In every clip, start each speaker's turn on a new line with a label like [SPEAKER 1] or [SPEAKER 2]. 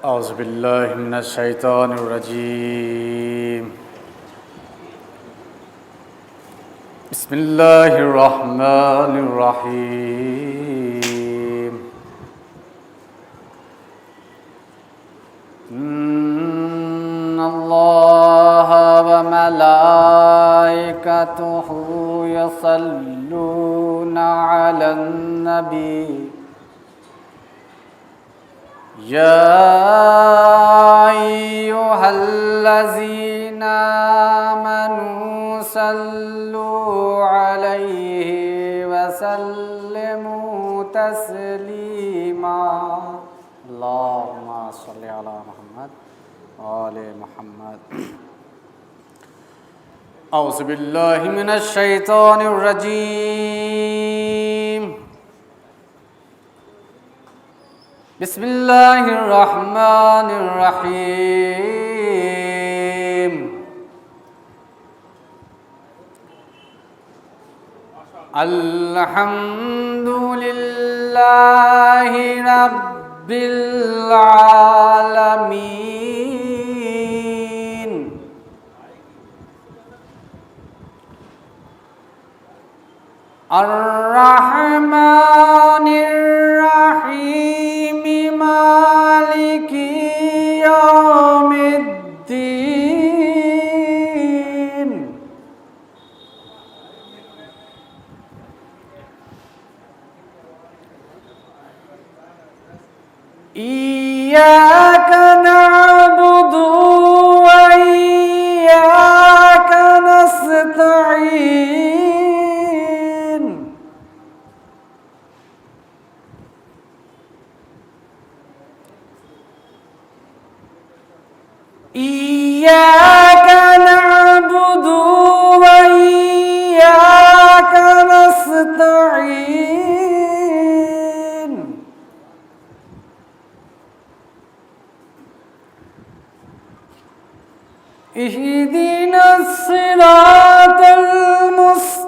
[SPEAKER 1] اعوذ باللہ من الشیطان الرجیم بسم اللہ الرحمن الرحیم ان اللہ وملائکتہ یصلون علی النبی يا أيها الذين آمنوا صلوا عليه وسلموا تسليما اللهم صل على محمد وآل محمد أعوذ بالله من الشيطان الرجيم بسم اللہ الرحمن الرحیم الحمد للہ رب العالمین الرحمن الرحیم مالک یوم الدین ایاک نعبد و ایاک نستعین إياك نعبد وإياك نستعين اهدنا الصراط المستقيم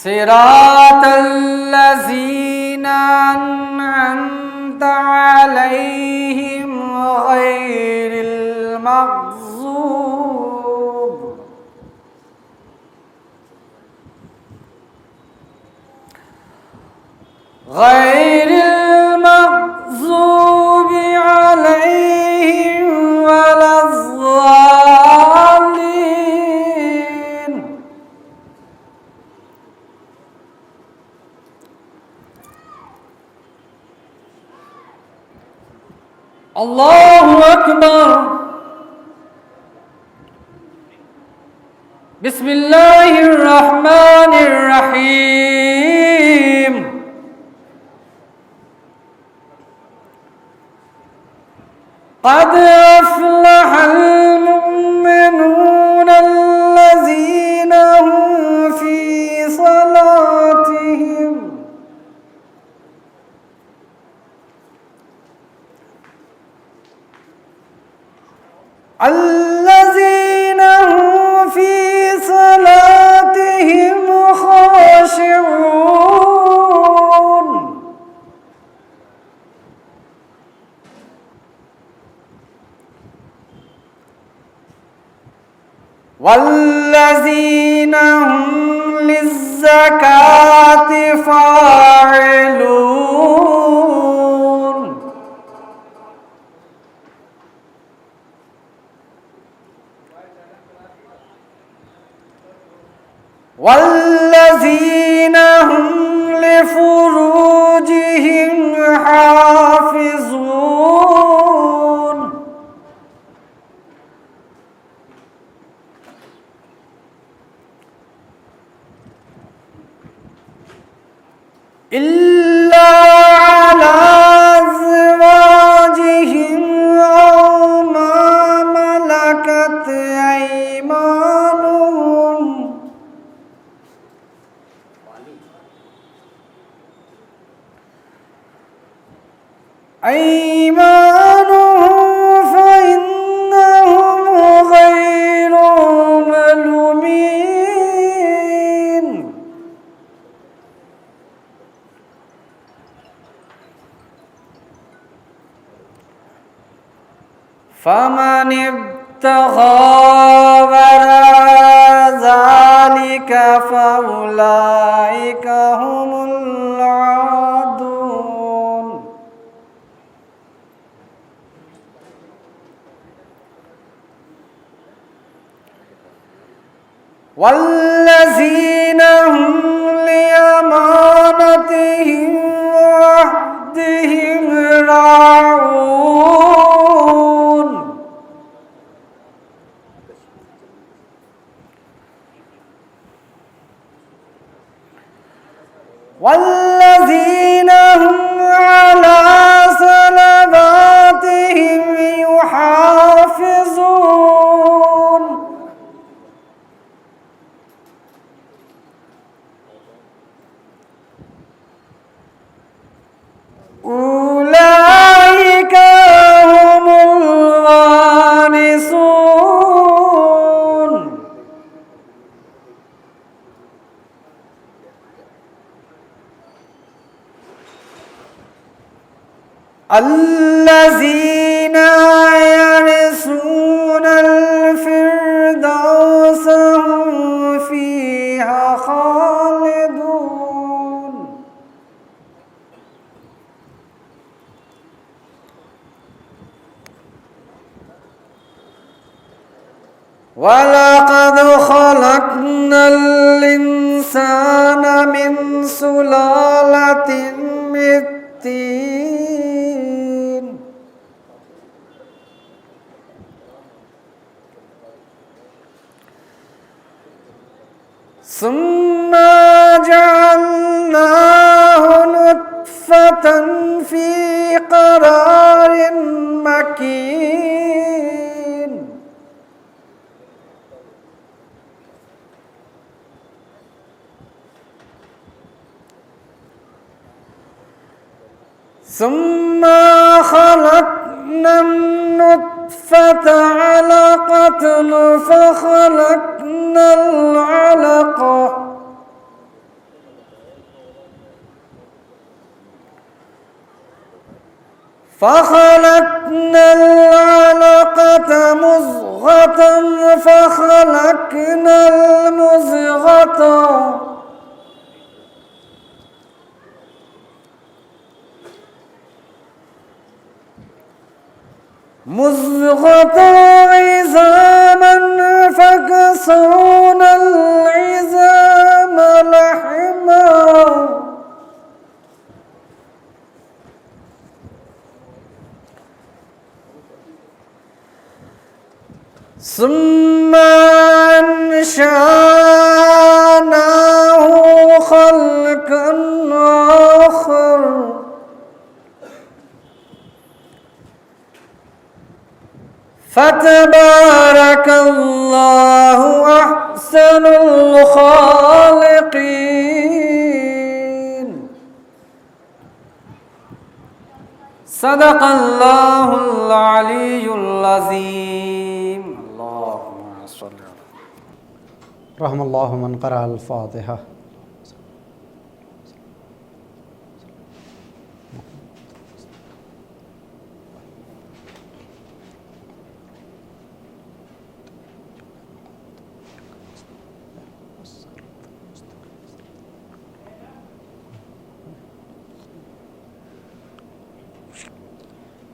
[SPEAKER 1] صراط الذين أنعمت عليهم غير المغضوب عليهم ولا الضالين اللہ اکبر بسم اللہ الرحمن الرحیم قد افلح المؤمنون الذين هم في صلاتهم الذين هم في صلاتهم خاشعون والذين هم للزكاة فاعلون والذين هم لفروجهم حافظون إلا على أزواجهم أو ما ملكت أيمانهم فإنهم غير ملومين فمن ابتغى وراء ذلك فأولئك هم العادون والذين هم لأمانتهم وعهدهم راعون والذين هم على صلواتهم يحافظون أولئك هم الوارثون الذين يرثون الفردوس هم فيها خالدون ولقد خلقنا الإنسان من سلالة من طين ثم جعلناه نطفة في قرار مكين ثم خلقنا النطفة علقة فخلقنا العلقة مضغة فخلقنا المضغة عظاما فكسونا العظام لحما ثم أنشأناه خلقا آخر فتبارك الله أحسن الخالقين صدق الله العلي العظيم اللهم صل
[SPEAKER 2] رحم الله من قرأ الفاتحة.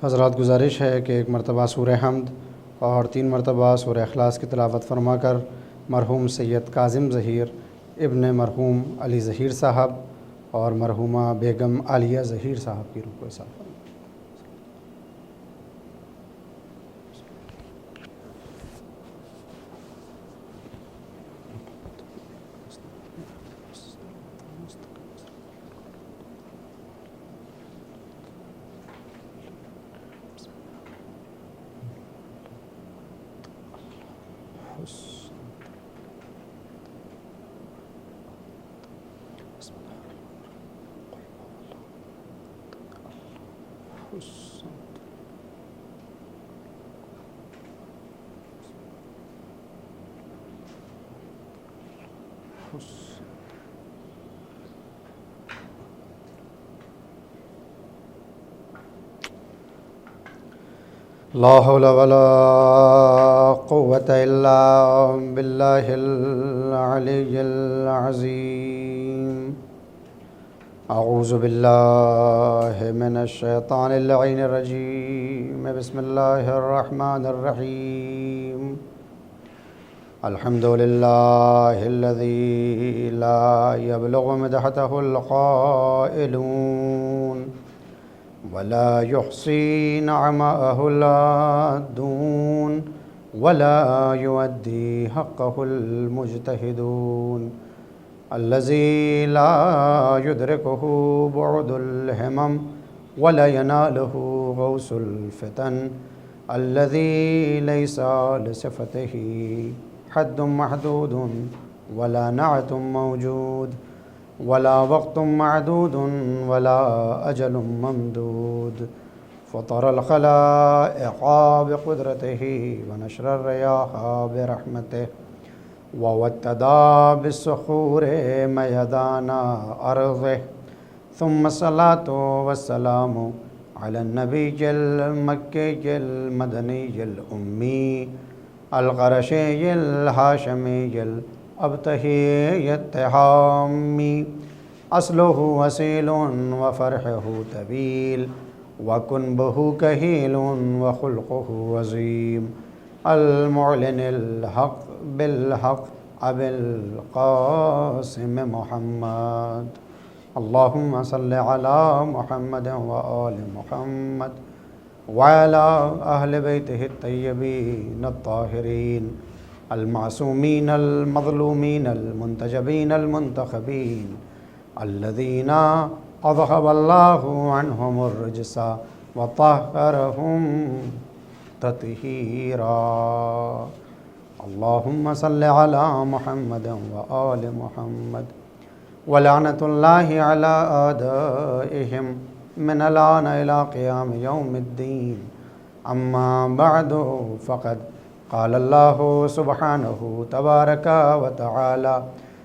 [SPEAKER 2] حضرات گزارش ہے کہ ایک مرتبہ سورہ حمد اور 3 مرتبہ سورہ اخلاص کی تلاوت فرما کر مرحوم سید کاظم ظہیر ابن مرحوم علی ظہیر صاحب اور مرحومہ بیگم عالیہ ظہیر صاحب کی روح کو صاف فرمائیں. لا حول ولا قوة إلا بالله العلي العظيم أعوذ بالله من الشيطان اللعين الرجيم بسم الله الرحمن الرحيم الحمد لله الذي لا يبلغ مدحته القائلون ولا يحصي نعماءه العادون ولا يؤدي حقه المجتهدون الذي لا يدركه بعد الهمم ولا يناله غوث الفتن الذي ليس لصفته حد محدود ولا نعت موجود ولا وقت معدود ولا أجل ممدود فطر الخلائق بقدرته ونشر الرياح برحمته ووتدا بالصخور ميدان أرضه ثم الصلاة والسلام على النبي المكي المدني الأمي القرشي الهاشمي الأبتهي التهامي أصله وسيل وفرحه طويل وكنبه كهيل وخلقه وزيم المعلن الحق بالحق أبي القاسم محمد اللهم صل على محمد وآل محمد وعلى أهل بيته الطيبين الطاهرين المعصومين المظلومين المنتجبين المنتخبين الذين أذهب الله عنهم الرجس وطهرهم تطهيرا اللهم صل على محمد وآل محمد ولعنة الله على أعدائهم من الآن إلى قيام يوم الدين أما بعد فقد قال الله سبحانه تبارك وتعالى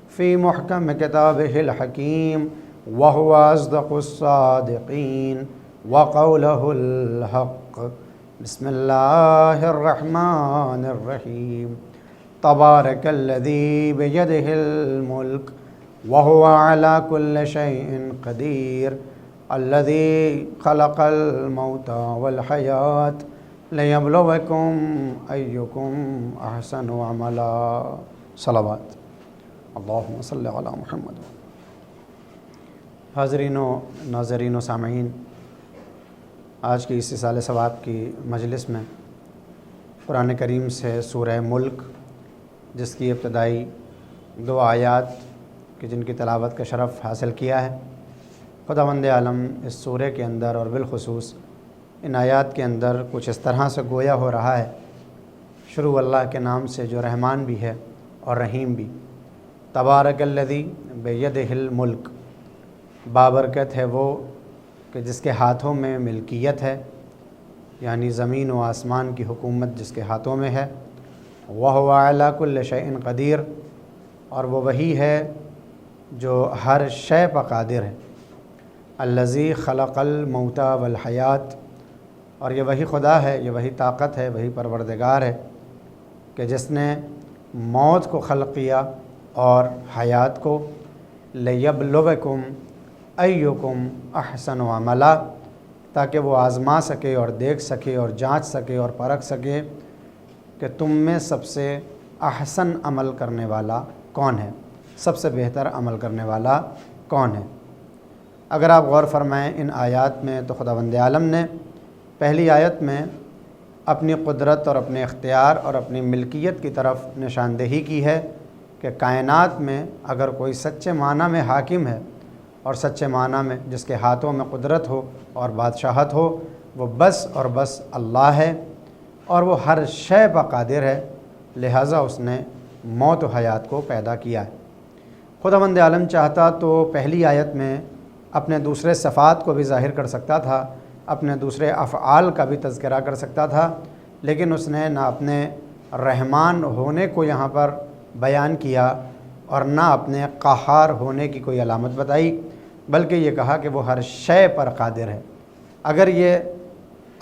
[SPEAKER 2] في محكم كتابه الحكيم وهو أصدق الصادقين وقوله الحق بسم الله الرحمن الرحيم تبارك الذي بيده الملك وهو على كل شيء قدير الذي خلق الموت والحياة ليبلوكم أيكم أحسن عملا صلوات اللهم صل على محمد. حاضرین و ناظرین و سامعین، آج کی اس سال ثواب کی مجلس میں قرآن کریم سے سورہ ملک، جس کی ابتدائی 2 آیات کہ جن کی تلاوت کا شرف حاصل کیا ہے، خداوند عالم اس سورہ کے اندر اور بالخصوص ان آیات کے اندر کچھ اس طرح سے گویا ہو رہا ہے، شروع اللہ کے نام سے جو رحمان بھی ہے اور رحیم بھی. تبارک الذی بیدہ الملک، بابرکت ہے وہ کہ جس کے ہاتھوں میں ملکیت ہے، یعنی زمین و آسمان کی حکومت جس کے ہاتھوں میں ہے. وہو علی کل شیء قدیر، اور وہ وہی ہے جو ہر شے پر قادر ہے. الذی خلق الموت والحیات، اور یہ وہی خدا ہے، یہ وہی طاقت ہے، وہی پروردگار ہے کہ جس نے موت کو خلق کیا اور حیات کو. لیبلوکم ایکم احسن عملا، تاکہ وہ آزما سکے اور دیکھ سکے اور جانچ سکے اور پرکھ سکے کہ تم میں سب سے احسن عمل کرنے والا کون ہے، سب سے بہتر عمل کرنے والا کون ہے. اگر آپ غور فرمائیں ان آیات میں تو خداوند عالم نے پہلی آیت میں اپنی قدرت اور اپنے اختیار اور اپنی ملکیت کی طرف نشاندہی کی ہے کہ کائنات میں اگر کوئی سچے معنی میں حاکم ہے اور سچے معنی میں جس کے ہاتھوں میں قدرت ہو اور بادشاہت ہو، وہ بس اور بس اللہ ہے، اور وہ ہر شے پر قادر ہے، لہٰذا اس نے موت و حیات کو پیدا کیا ہے. خداوند عالم چاہتا تو پہلی آیت میں اپنے دوسرے صفات کو بھی ظاہر کر سکتا تھا، اپنے دوسرے افعال کا بھی تذکرہ کر سکتا تھا، لیکن اس نے نہ اپنے رحمان ہونے کو یہاں پر بیان کیا اور نہ اپنے قہار ہونے کی کوئی علامت بتائی، بلکہ یہ کہا کہ وہ ہر شے پر قادر ہے. اگر یہ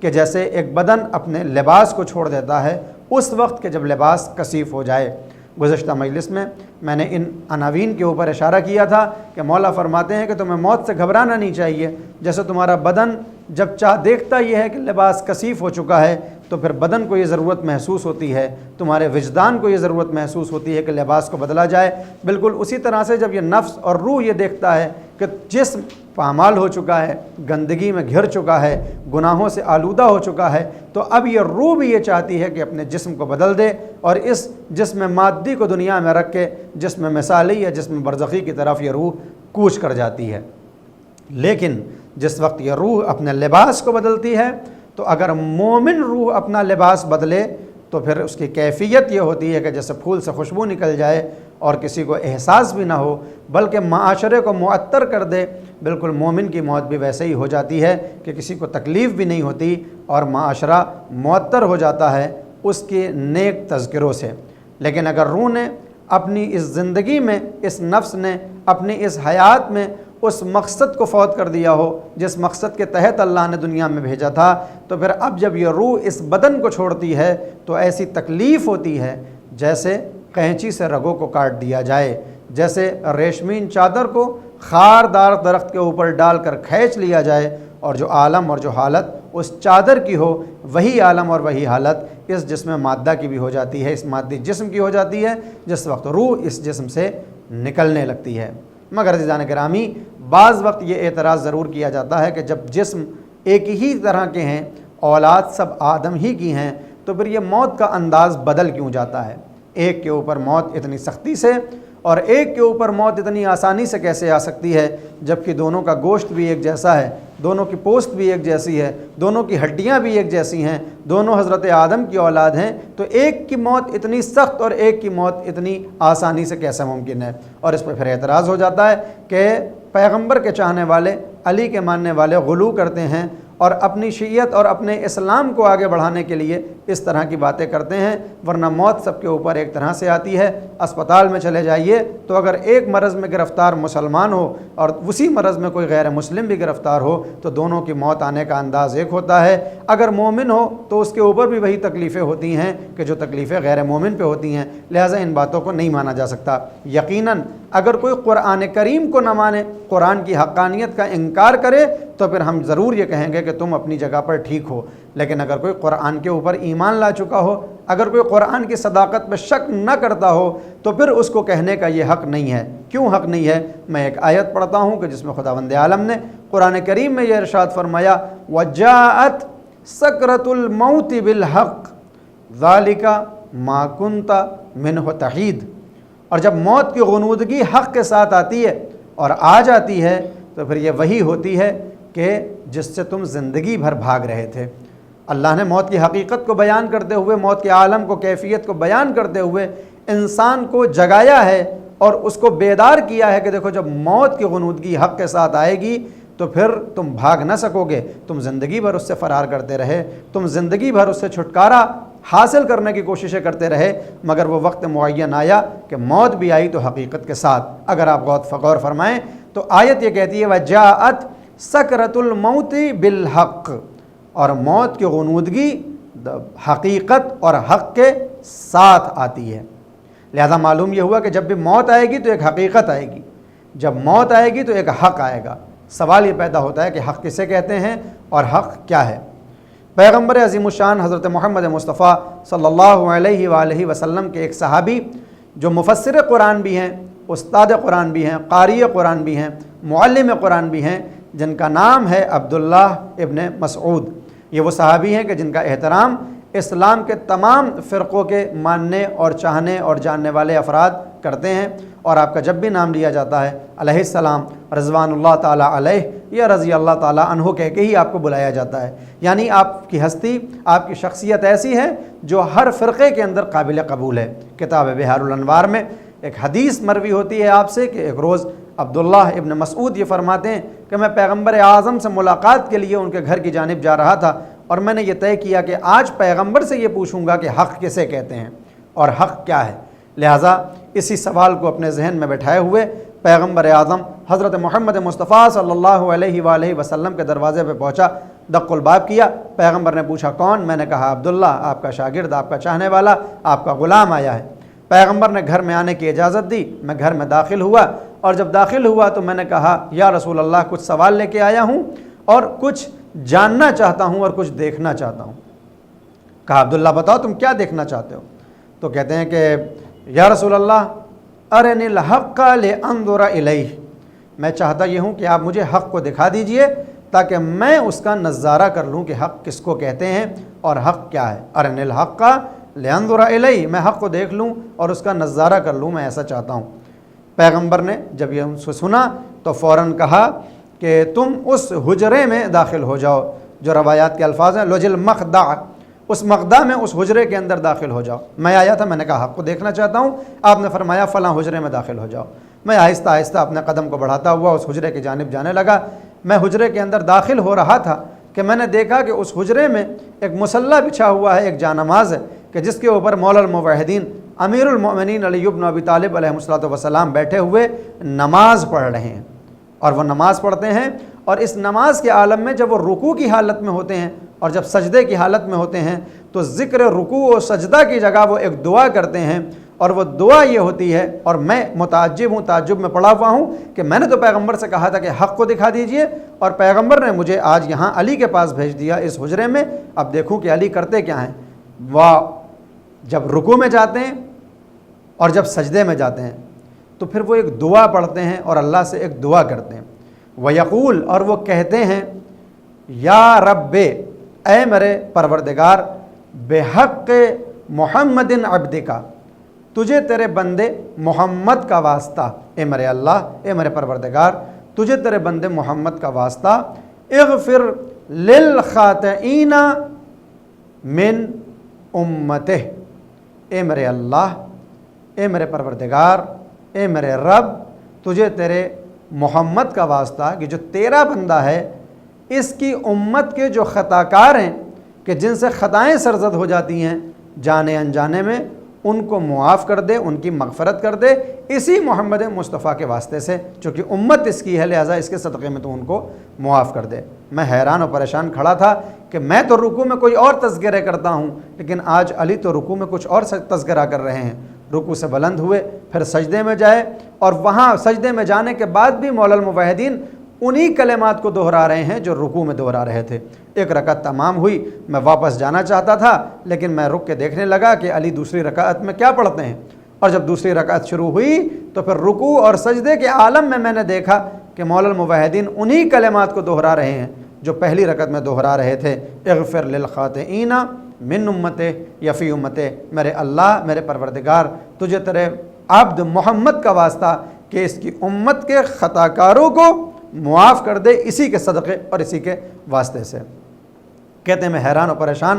[SPEAKER 2] کہ جیسے ایک بدن اپنے لباس کو چھوڑ دیتا ہے اس وقت کہ جب لباس کثیف ہو جائے۔ گزشتہ مجلس میں نے ان عناوین کے اوپر اشارہ کیا تھا کہ مولا فرماتے ہیں کہ تمہیں موت سے گھبرانا نہیں چاہیے۔ جیسے تمہارا بدن جب دیکھتا یہ ہے کہ لباس کثیف ہو چکا ہے تو پھر بدن کو یہ ضرورت محسوس ہوتی ہے، تمہارے وجدان کو یہ ضرورت محسوس ہوتی ہے کہ لباس کو بدلا جائے۔ بالکل اسی طرح سے جب یہ نفس اور روح یہ دیکھتا ہے کہ جسم پامال ہو چکا ہے، گندگی میں گھر چکا ہے، گناہوں سے آلودہ ہو چکا ہے، تو اب یہ روح بھی یہ چاہتی ہے کہ اپنے جسم کو بدل دے اور اس جسم مادی کو دنیا میں رکھ کے جسم مثالی یا جسم برزخی کی طرف یہ روح کوچ کر جاتی ہے۔ لیکن جس وقت یہ روح اپنے لباس کو بدلتی ہے تو اگر مومن روح اپنا لباس بدلے تو پھر اس کی کیفیت یہ ہوتی ہے کہ جیسے پھول سے خوشبو نکل جائے اور کسی کو احساس بھی نہ ہو بلکہ معاشرے کو معطر کر دے۔ بالکل مومن کی موت بھی ویسے ہی ہو جاتی ہے کہ کسی کو تکلیف بھی نہیں ہوتی اور معاشرہ معطر ہو جاتا ہے اس کے نیک تذکروں سے۔ لیکن اگر روح نے اپنی اس زندگی میں، اس نفس نے اپنی اس حیات میں اس مقصد کو فوت کر دیا ہو جس مقصد کے تحت اللہ نے دنیا میں بھیجا تھا، تو پھر اب جب یہ روح اس بدن کو چھوڑتی ہے تو ایسی تکلیف ہوتی ہے جیسے قینچی سے رگوں کو کاٹ دیا جائے، جیسے ریشمین چادر کو خاردار درخت کے اوپر ڈال کر کھینچ لیا جائے، اور جو عالم اور جو حالت اس چادر کی ہو وہی عالم اور وہی حالت اس جسم مادہ کی بھی ہو جاتی ہے، اس مادی جسم کی ہو جاتی ہے جس وقت روح اس جسم سے نکلنے لگتی ہے۔ مگر عزیزان گرامی، بعض وقت یہ اعتراض ضرور کیا جاتا ہے کہ جب جسم ایک ہی طرح کے ہیں، اولاد سب آدم ہی کی ہیں، تو پھر یہ موت کا انداز بدل کیوں جاتا ہے؟ ایک کے اوپر موت اتنی سختی سے اور ایک کے اوپر موت اتنی آسانی سے کیسے آ سکتی ہے جبکہ دونوں کا گوشت بھی ایک جیسا ہے، دونوں کی پوست بھی ایک جیسی ہے، دونوں کی ہڈیاں بھی ایک جیسی ہیں، دونوں حضرت آدم کی اولاد ہیں، تو ایک کی موت اتنی سخت اور ایک کی موت اتنی آسانی سے کیسے ممکن ہے؟ اور اس پہ پھر اعتراض ہو جاتا ہے کہ پیغمبر کے چاہنے والے، علی کے ماننے والے غلو کرتے ہیں اور اپنی شیعت اور اپنے اسلام کو آگے بڑھانے کے لیے اس طرح کی باتیں کرتے ہیں، ورنہ موت سب کے اوپر ایک طرح سے آتی ہے۔ اسپتال میں چلے جائیے تو اگر ایک مرض میں گرفتار مسلمان ہو اور اسی مرض میں کوئی غیر مسلم بھی گرفتار ہو تو دونوں کی موت آنے کا انداز ایک ہوتا ہے۔ اگر مومن ہو تو اس کے اوپر بھی وہی تکلیفیں ہوتی ہیں کہ جو تکلیفیں غیر مومن پہ ہوتی ہیں، لہٰذا ان باتوں کو نہیں مانا جا سکتا۔ یقیناً اگر کوئی قرآن کریم کو نہ مانے، قرآن کی حقانیت کا انکار کرے، تو پھر ہم ضرور یہ کہیں گے کہ تم اپنی جگہ پر ٹھیک ہو۔ لیکن اگر کوئی قرآن کے اوپر ایمان لا چکا ہو، اگر کوئی قرآن کی صداقت پہ شک نہ کرتا ہو، تو پھر اس کو کہنے کا یہ حق نہیں ہے۔ کیوں حق نہیں ہے؟ میں ایک آیت پڑھتا ہوں کہ جس میں خداوند عالم نے قرآن کریم میں یہ ارشاد فرمایا، وَجَاءَتْ سَكْرَةُ الْمَوْتِ بِالْحَقِّ ذَلِكَ مَا كُنْتَ مِنْهُ تَحِيدُ۔ اور جب موت کی غنودگی حق کے ساتھ آتی ہے اور آ جاتی ہے تو پھر یہ وہی ہوتی ہے کہ جس سے تم زندگی بھر بھاگ رہے تھے۔ اللہ نے موت کی حقیقت کو بیان کرتے ہوئے، موت کے عالم کو، کیفیت کو بیان کرتے ہوئے انسان کو جگایا ہے اور اس کو بیدار کیا ہے کہ دیکھو جب موت کی غنودگی حق کے ساتھ آئے گی تو پھر تم بھاگ نہ سکو گے، تم زندگی بھر اس سے فرار کرتے رہے، تم زندگی بھر اس سے چھٹکارا حاصل کرنے کی کوششیں کرتے رہے، مگر وہ وقت معین آیا کہ موت بھی آئی تو حقیقت کے ساتھ۔ اگر آپ غور فرمائیں تو آیت یہ کہتی ہے وَجَاءَتْ سَكْرَةُ الْمَوْتِ بِالْحَقِّ، اور موت کی غنودگی حقیقت اور حق کے ساتھ آتی ہے۔ لہذا معلوم یہ ہوا کہ جب بھی موت آئے گی تو ایک حقیقت آئے گی، جب موت آئے گی تو ایک حق آئے گا۔ سوال یہ پیدا ہوتا ہے کہ حق کسے کہتے ہیں اور حق کیا ہے؟ پیغمبر عظیم الشان حضرت محمد مصطفیٰ صلی اللہ علیہ وآلہ وسلم کے ایک صحابی جو مفسر قرآن بھی ہیں، استاد قرآن بھی ہیں، قاری قرآن بھی ہیں، معلم قرآن بھی ہیں، جن کا نام ہے عبداللہ ابن مسعود۔ یہ وہ صحابی ہیں کہ جن کا احترام اسلام کے تمام فرقوں کے ماننے اور چاہنے اور جاننے والے افراد کرتے ہیں، اور آپ کا جب بھی نام لیا جاتا ہے علیہ السلام، رضوان اللہ تعالیٰ علیہ یا رضی اللہ تعالیٰ عنہ کہہ کے ہی آپ کو بلایا جاتا ہے۔ یعنی آپ کی ہستی، آپ کی شخصیت ایسی ہے جو ہر فرقے کے اندر قابل قبول ہے۔ کتاب بحار الانوار میں ایک حدیث مروی ہوتی ہے آپ سے کہ ایک روز عبداللہ ابن مسعود یہ فرماتے ہیں کہ میں پیغمبر اعظم سے ملاقات کے لیے ان کے گھر کی جانب جا رہا تھا، اور میں نے یہ طے کیا کہ آج پیغمبر سے یہ پوچھوں گا کہ حق کسے کہتے ہیں اور حق کیا ہے۔ لہٰذا اسی سوال کو اپنے ذہن میں بٹھائے ہوئے پیغمبر اعظم حضرت محمد مصطفیٰ صلی اللہ علیہ وآلہ وسلم کے دروازے پہ پہنچا۔ دق الباب کیا۔ پیغمبر نے پوچھا کون؟ میں نے کہا عبداللہ، آپ کا شاگرد، آپ کا چاہنے والا، آپ کا غلام آیا ہے۔ پیغمبر نے گھر میں آنے کی اجازت دی، میں گھر میں داخل ہوا، اور جب داخل ہوا تو میں نے کہا یا رسول اللہ کچھ سوال لے کے آیا ہوں اور کچھ جاننا چاہتا ہوں اور کچھ دیکھنا چاہتا ہوں۔ کہا عبداللہ بتاؤ تم کیا دیکھنا چاہتے ہو؟ تو کہتے ہیں کہ یا رسول اللہ ارنی الحق لانظر الیہ، میں چاہتا یہ ہوں کہ آپ مجھے حق کو دکھا دیجئے تاکہ میں اس کا نظارہ کر لوں کہ حق کس کو کہتے ہیں اور حق کیا ہے۔ ارنی الحق لانظر الیہ، میں حق کو دیکھ لوں اور اس کا نظارہ کر لوں، میں ایسا چاہتا ہوں۔ پیغمبر نے جب یہ ان سے سنا تو فوراً کہا کہ تم اس حجرے میں داخل ہو جاؤ، جو روایات کے الفاظ ہیں لجل مخدع، اس مخدع میں، اس حجرے کے اندر داخل ہو جاؤ۔ میں آیا تھا، میں نے کہا حق کو دیکھنا چاہتا ہوں، آپ نے فرمایا فلاں حجرے میں داخل ہو جاؤ۔ میں آہستہ آہستہ اپنے قدم کو بڑھاتا ہوا اس حجرے کی جانب جانے لگا۔ میں حجرے کے اندر داخل ہو رہا تھا کہ میں نے دیکھا کہ اس حجرے میں ایک مصلی بچھا ہوا ہے، ایک جانماز ہے کہ جس کے اوپر مولا الموحدین امیر المؤمنین علی بن ابی طالب علیہ السلام بیٹھے ہوئے نماز پڑھ رہے ہیں، اور وہ نماز پڑھتے ہیں، اور اس نماز کے عالم میں جب وہ رکوع کی حالت میں ہوتے ہیں اور جب سجدے کی حالت میں ہوتے ہیں تو ذکر رکوع و سجدہ کی جگہ وہ ایک دعا کرتے ہیں، اور وہ دعا یہ ہوتی ہے، اور میں متعجب ہوں، تعجب میں پڑا ہوا ہوں کہ میں نے تو پیغمبر سے کہا تھا کہ حق کو دکھا دیجئے، اور پیغمبر نے مجھے آج یہاں علی کے پاس بھیج دیا اس حجرے میں۔ اب دیکھوں کہ علی کرتے کیا ہیں۔ وہ جب رکوع میں جاتے ہیں اور جب سجدے میں جاتے ہیں تو پھر وہ ایک دعا پڑھتے ہیں اور اللہ سے ایک دعا کرتے ہیں۔ وَيَقُول، اور وہ کہتے ہیں یا رب، اے میرے پروردگار، بحق محمد عبدک، تجھے تیرے بندے محمد کا واسطہ، اے میرے اللہ، اے میرے پروردگار، تجھے تیرے بندے محمد کا واسطہ، اغفر للخاطئین من امتہ، اے میرے اللہ، اے میرے پروردگار، اے میرے رب، تجھے تیرے محمد کا واسطہ کہ جو تیرا بندہ ہے اس کی امت کے جو خطا کار ہیں کہ جن سے خطائیں سرزد ہو جاتی ہیں جانے انجانے میں، ان کو معاف کر دے، ان کی مغفرت کر دے، اسی محمد مصطفیٰ کے واسطے سے، چونکہ امت اس کی ہے لہٰذا اس کے صدقے میں تو ان کو معاف کر دے۔ میں حیران و پریشان کھڑا تھا کہ میں تو رکوع میں کوئی اور تذکرے کرتا ہوں، لیکن آج علی تو رکوع میں کچھ اور تذکرہ کر رہے ہیں۔ رکوع سے بلند ہوئے، پھر سجدے میں جائے، اور وہاں سجدے میں جانے کے بعد بھی مولا الموحدین انہی کلمات کو دہرا رہے ہیں جو رکوع میں دہرا رہے تھے۔ ایک رکعت تمام ہوئی، میں واپس جانا چاہتا تھا لیکن میں رک کے دیکھنے لگا کہ علی دوسری رکعت میں کیا پڑھتے ہیں، اور جب دوسری رکعت شروع ہوئی تو پھر رکوع اور سجدے کے عالم میں نے دیکھا کہ مولا الموحدین انہی کلمات کو دہرا رہے ہیں جو پہلی رکعت میں دہرا رہے تھے، اغفر للخاطئین من امتے یا فی امتے، میرے اللہ، میرے پروردگار، تجھے تیرے عبد محمد کا واسطہ کہ اس کی امت کے خطا کاروں کو معاف کر دے اسی کے صدقے اور اسی کے واسطے سے۔ کہتے ہیں میں حیران و پریشان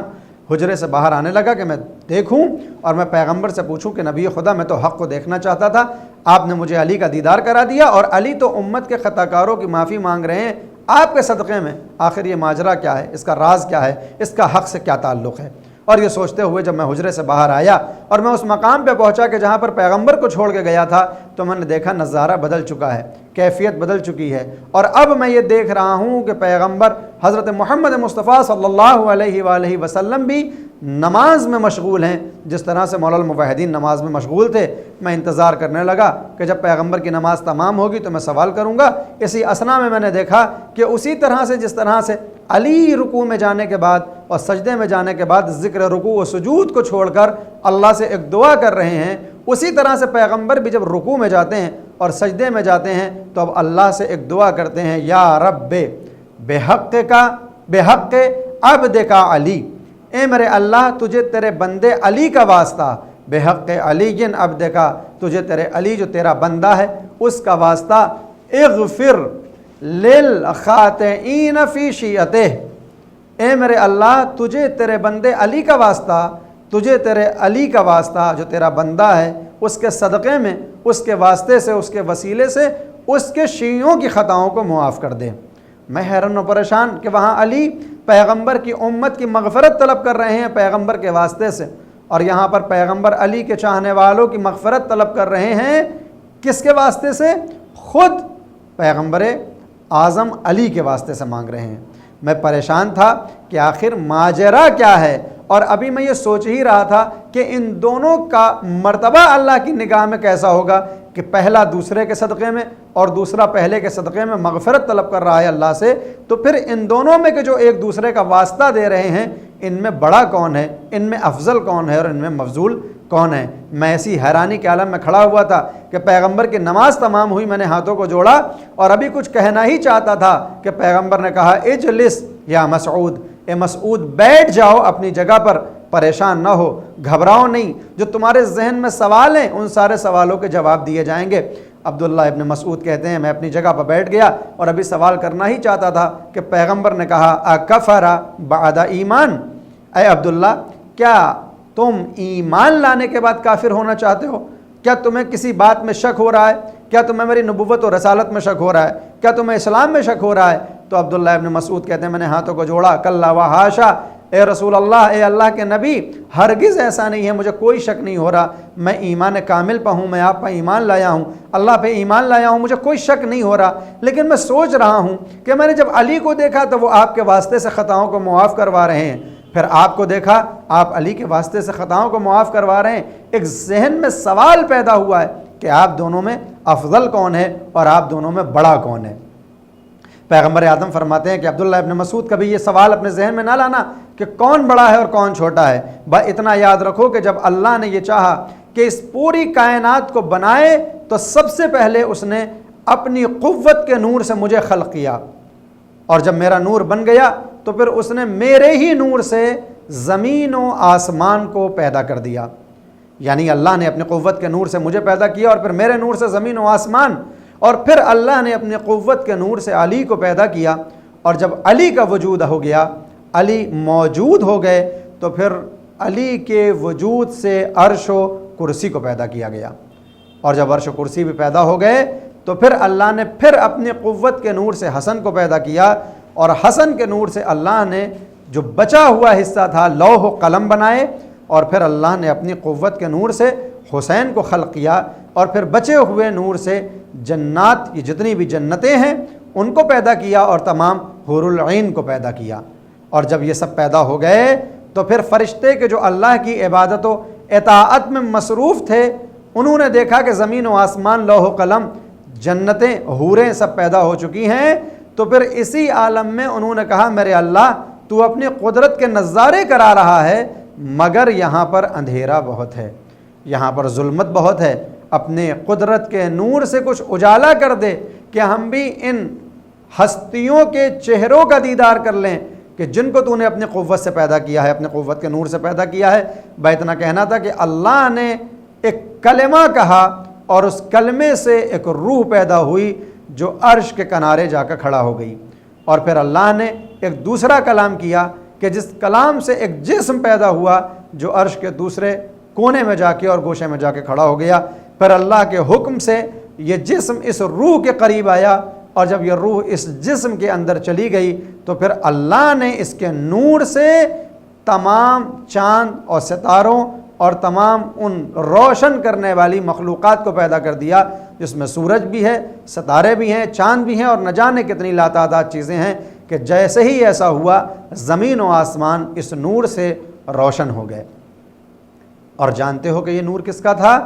[SPEAKER 2] حجرے سے باہر آنے لگا کہ میں دیکھوں اور میں پیغمبر سے پوچھوں کہ نبی خدا میں تو حق کو دیکھنا چاہتا تھا، آپ نے مجھے علی کا دیدار کرا دیا، اور علی تو امت کے خطا کاروں کی معافی مانگ رہے ہیں آپ کے صدقے میں، آخر یہ ماجرا کیا ہے، اس کا راز کیا ہے، اس کا حق سے کیا تعلق ہے۔ اور یہ سوچتے ہوئے جب میں حجرے سے باہر آیا اور میں اس مقام پہ پہنچا کہ جہاں پر پیغمبر کو چھوڑ کے گیا تھا تو میں نے دیکھا نظارہ بدل چکا ہے، کیفیت بدل چکی ہے، اور اب میں یہ دیکھ رہا ہوں کہ پیغمبر حضرت محمد مصطفیٰ صلی اللہ علیہ وآلہ وسلم بھی نماز میں مشغول ہیں جس طرح سے مولا الموحدین نماز میں مشغول تھے۔ میں انتظار کرنے لگا کہ جب پیغمبر کی نماز تمام ہوگی تو میں سوال کروں گا۔ اسی اسنا میں نے دیکھا کہ اسی طرح سے جس طرح سے علی رکوع میں جانے کے بعد اور سجدے میں جانے کے بعد ذکر رکوع و سجود کو چھوڑ کر اللہ سے ایک دعا کر رہے ہیں، اسی طرح سے پیغمبر بھی جب رکوع میں جاتے ہیں اور سجدے میں جاتے ہیں تو اب اللہ سے ایک دعا کرتے ہیں، یا رب بحق عبدک علی، اے میرے اللہ تجھے تیرے بندے علی کا واسطہ، بحق علی عبدک، تجھے تیرے علی جو تیرا بندہ ہے اس کا واسطہ، اغفر للخاطئین فی شیعتہ، اے میرے اللہ تجھے تیرے بندے علی کا واسطہ، تجھے تیرے علی کا واسطہ جو تیرا بندہ ہے اس کے صدقے میں، اس کے واسطے سے، اس کے وسیلے سے اس کے شیعوں کی خطاؤں کو معاف کر دے۔ میں حیران و پریشان کہ وہاں علی پیغمبر کی امت کی مغفرت طلب کر رہے ہیں پیغمبر کے واسطے سے، اور یہاں پر پیغمبر علی کے چاہنے والوں کی مغفرت طلب کر رہے ہیں کس کے واسطے سے؟ خود پیغمبر اعظم علی کے واسطے سے مانگ رہے ہیں۔ میں پریشان تھا کہ آخر ماجرا کیا ہے، اور ابھی میں یہ سوچ ہی رہا تھا کہ ان دونوں کا مرتبہ اللہ کی نگاہ میں کیسا ہوگا کہ پہلا دوسرے کے صدقے میں اور دوسرا پہلے کے صدقے میں مغفرت طلب کر رہا ہے اللہ سے، تو پھر ان دونوں میں کہ جو ایک دوسرے کا واسطہ دے رہے ہیں، ان میں بڑا کون ہے، ان میں افضل کون ہے اور ان میں مفضول کون ہے۔ میں ایسی حیرانی کے عالم میں کھڑا ہوا تھا کہ پیغمبر کی نماز تمام ہوئی، میں نے ہاتھوں کو جوڑا اور ابھی کچھ کہنا ہی چاہتا تھا کہ پیغمبر نے کہا اجلس یا مسعود، اے مسعود بیٹھ جاؤ اپنی جگہ پر، پریشان نہ ہو، گھبراؤ نہیں، جو تمہارے ذہن میں سوال ہیں ان سارے سوالوں کے جواب دیے جائیں گے۔ عبداللہ ابن مسعود کہتے ہیں میں اپنی جگہ پر بیٹھ گیا اور ابھی سوال کرنا ہی چاہتا تھا کہ پیغمبر نے کہا اکفر بعد ایمان، اے عبداللہ کیا تم ایمان لانے کے بعد کافر ہونا چاہتے ہو؟ کیا تمہیں کسی بات میں شک ہو رہا ہے؟ کیا تمہیں میری نبوت و رسالت میں شک ہو رہا ہے؟ کیا تمہیں اسلام میں شک ہو رہا ہے؟ تو عبداللہ ابن مسعود کہتے ہیں میں نے ہاتھوں کو جوڑا، کلا و حاشا، اے رسول اللہ، اے اللہ کے نبی، ہرگز ایسا نہیں ہے، مجھے کوئی شک نہیں ہو رہا، میں ایمان کامل پہ ہوں، میں آپ پہ ایمان لایا ہوں، اللہ پہ ایمان لایا ہوں، مجھے کوئی شک نہیں ہو رہا، لیکن میں سوچ رہا ہوں کہ میں نے جب علی کو دیکھا تو وہ آپ کے واسطے سے خطاؤں کو معاف کروا رہے ہیں، پھر آپ کو دیکھا آپ علی کے واسطے سے خطاؤں کو معاف کروا رہے ہیں، ایک ذہن میں سوال پیدا ہوا ہے کہ آپ دونوں میں افضل کون ہے اور آپ دونوں میں بڑا کون ہے۔ پیغمبر اعظم فرماتے ہیں کہ عبداللہ ابن مسعود کبھی یہ سوال اپنے ذہن میں نہ لانا کہ کون بڑا ہے اور کون چھوٹا ہے، بس اتنا یاد رکھو کہ جب اللہ نے یہ چاہا کہ اس پوری کائنات کو بنائے تو سب سے پہلے اس نے اپنی قوت کے نور سے مجھے خلق کیا، اور جب میرا نور بن گیا تو پھر اس نے میرے ہی نور سے زمین و آسمان کو پیدا کر دیا، یعنی اللہ نے اپنی قوت کے نور سے مجھے پیدا کیا اور پھر میرے نور سے زمین و آسمان، اور پھر اللہ نے اپنی قوت کے نور سے علی کو پیدا کیا، اور جب علی کا وجود ہو گیا، علی موجود ہو گئے، تو پھر علی کے وجود سے عرش و کرسی کو پیدا کیا گیا، اور جب عرش و کرسی بھی پیدا ہو گئے تو پھر اللہ نے پھر اپنی قوت کے نور سے حسن کو پیدا کیا، اور حسن کے نور سے اللہ نے جو بچا ہوا حصہ تھا لوح و قلم بنائے، اور پھر اللہ نے اپنی قوت کے نور سے حسین کو خلق کیا، اور پھر بچے ہوئے نور سے جنات، یہ جتنی بھی جنتیں ہیں ان کو پیدا کیا، اور تمام حور العین کو پیدا کیا۔ اور جب یہ سب پیدا ہو گئے تو پھر فرشتے کے جو اللہ کی عبادت و اطاعت میں مصروف تھے، انہوں نے دیکھا کہ زمین و آسمان، لوح و قلم، جنتیں، حوریں سب پیدا ہو چکی ہیں، تو پھر اسی عالم میں انہوں نے کہا میرے اللہ تو اپنی قدرت کے نظارے کرا رہا ہے، مگر یہاں پر اندھیرا بہت ہے، یہاں پر ظلمت بہت ہے، اپنے قدرت کے نور سے کچھ اجالا کر دے کہ ہم بھی ان ہستیوں کے چہروں کا دیدار کر لیں کہ جن کو تو نے اپنی قوت سے پیدا کیا ہے، اپنے قوت کے نور سے پیدا کیا ہے۔ اتنا کہنا تھا کہ اللہ نے ایک کلمہ کہا اور اس کلمے سے ایک روح پیدا ہوئی جو عرش کے کنارے جا کر کھڑا ہو گئی، اور پھر اللہ نے ایک دوسرا کلام کیا کہ جس کلام سے ایک جسم پیدا ہوا جو عرش کے دوسرے کونے میں جا کے اور گوشے میں جا کے کھڑا ہو گیا، پھر اللہ کے حکم سے یہ جسم اس روح کے قریب آیا، اور جب یہ روح اس جسم کے اندر چلی گئی تو پھر اللہ نے اس کے نور سے تمام چاند اور ستاروں اور تمام ان روشن کرنے والی مخلوقات کو پیدا کر دیا، جس میں سورج بھی ہے، ستارے بھی ہیں، چاند بھی ہیں، اور نہ جانے کتنی لاتعداد چیزیں ہیں، کہ جیسے ہی ایسا ہوا زمین و آسمان اس نور سے روشن ہو گئے۔ اور جانتے ہو کہ یہ نور کس کا تھا؟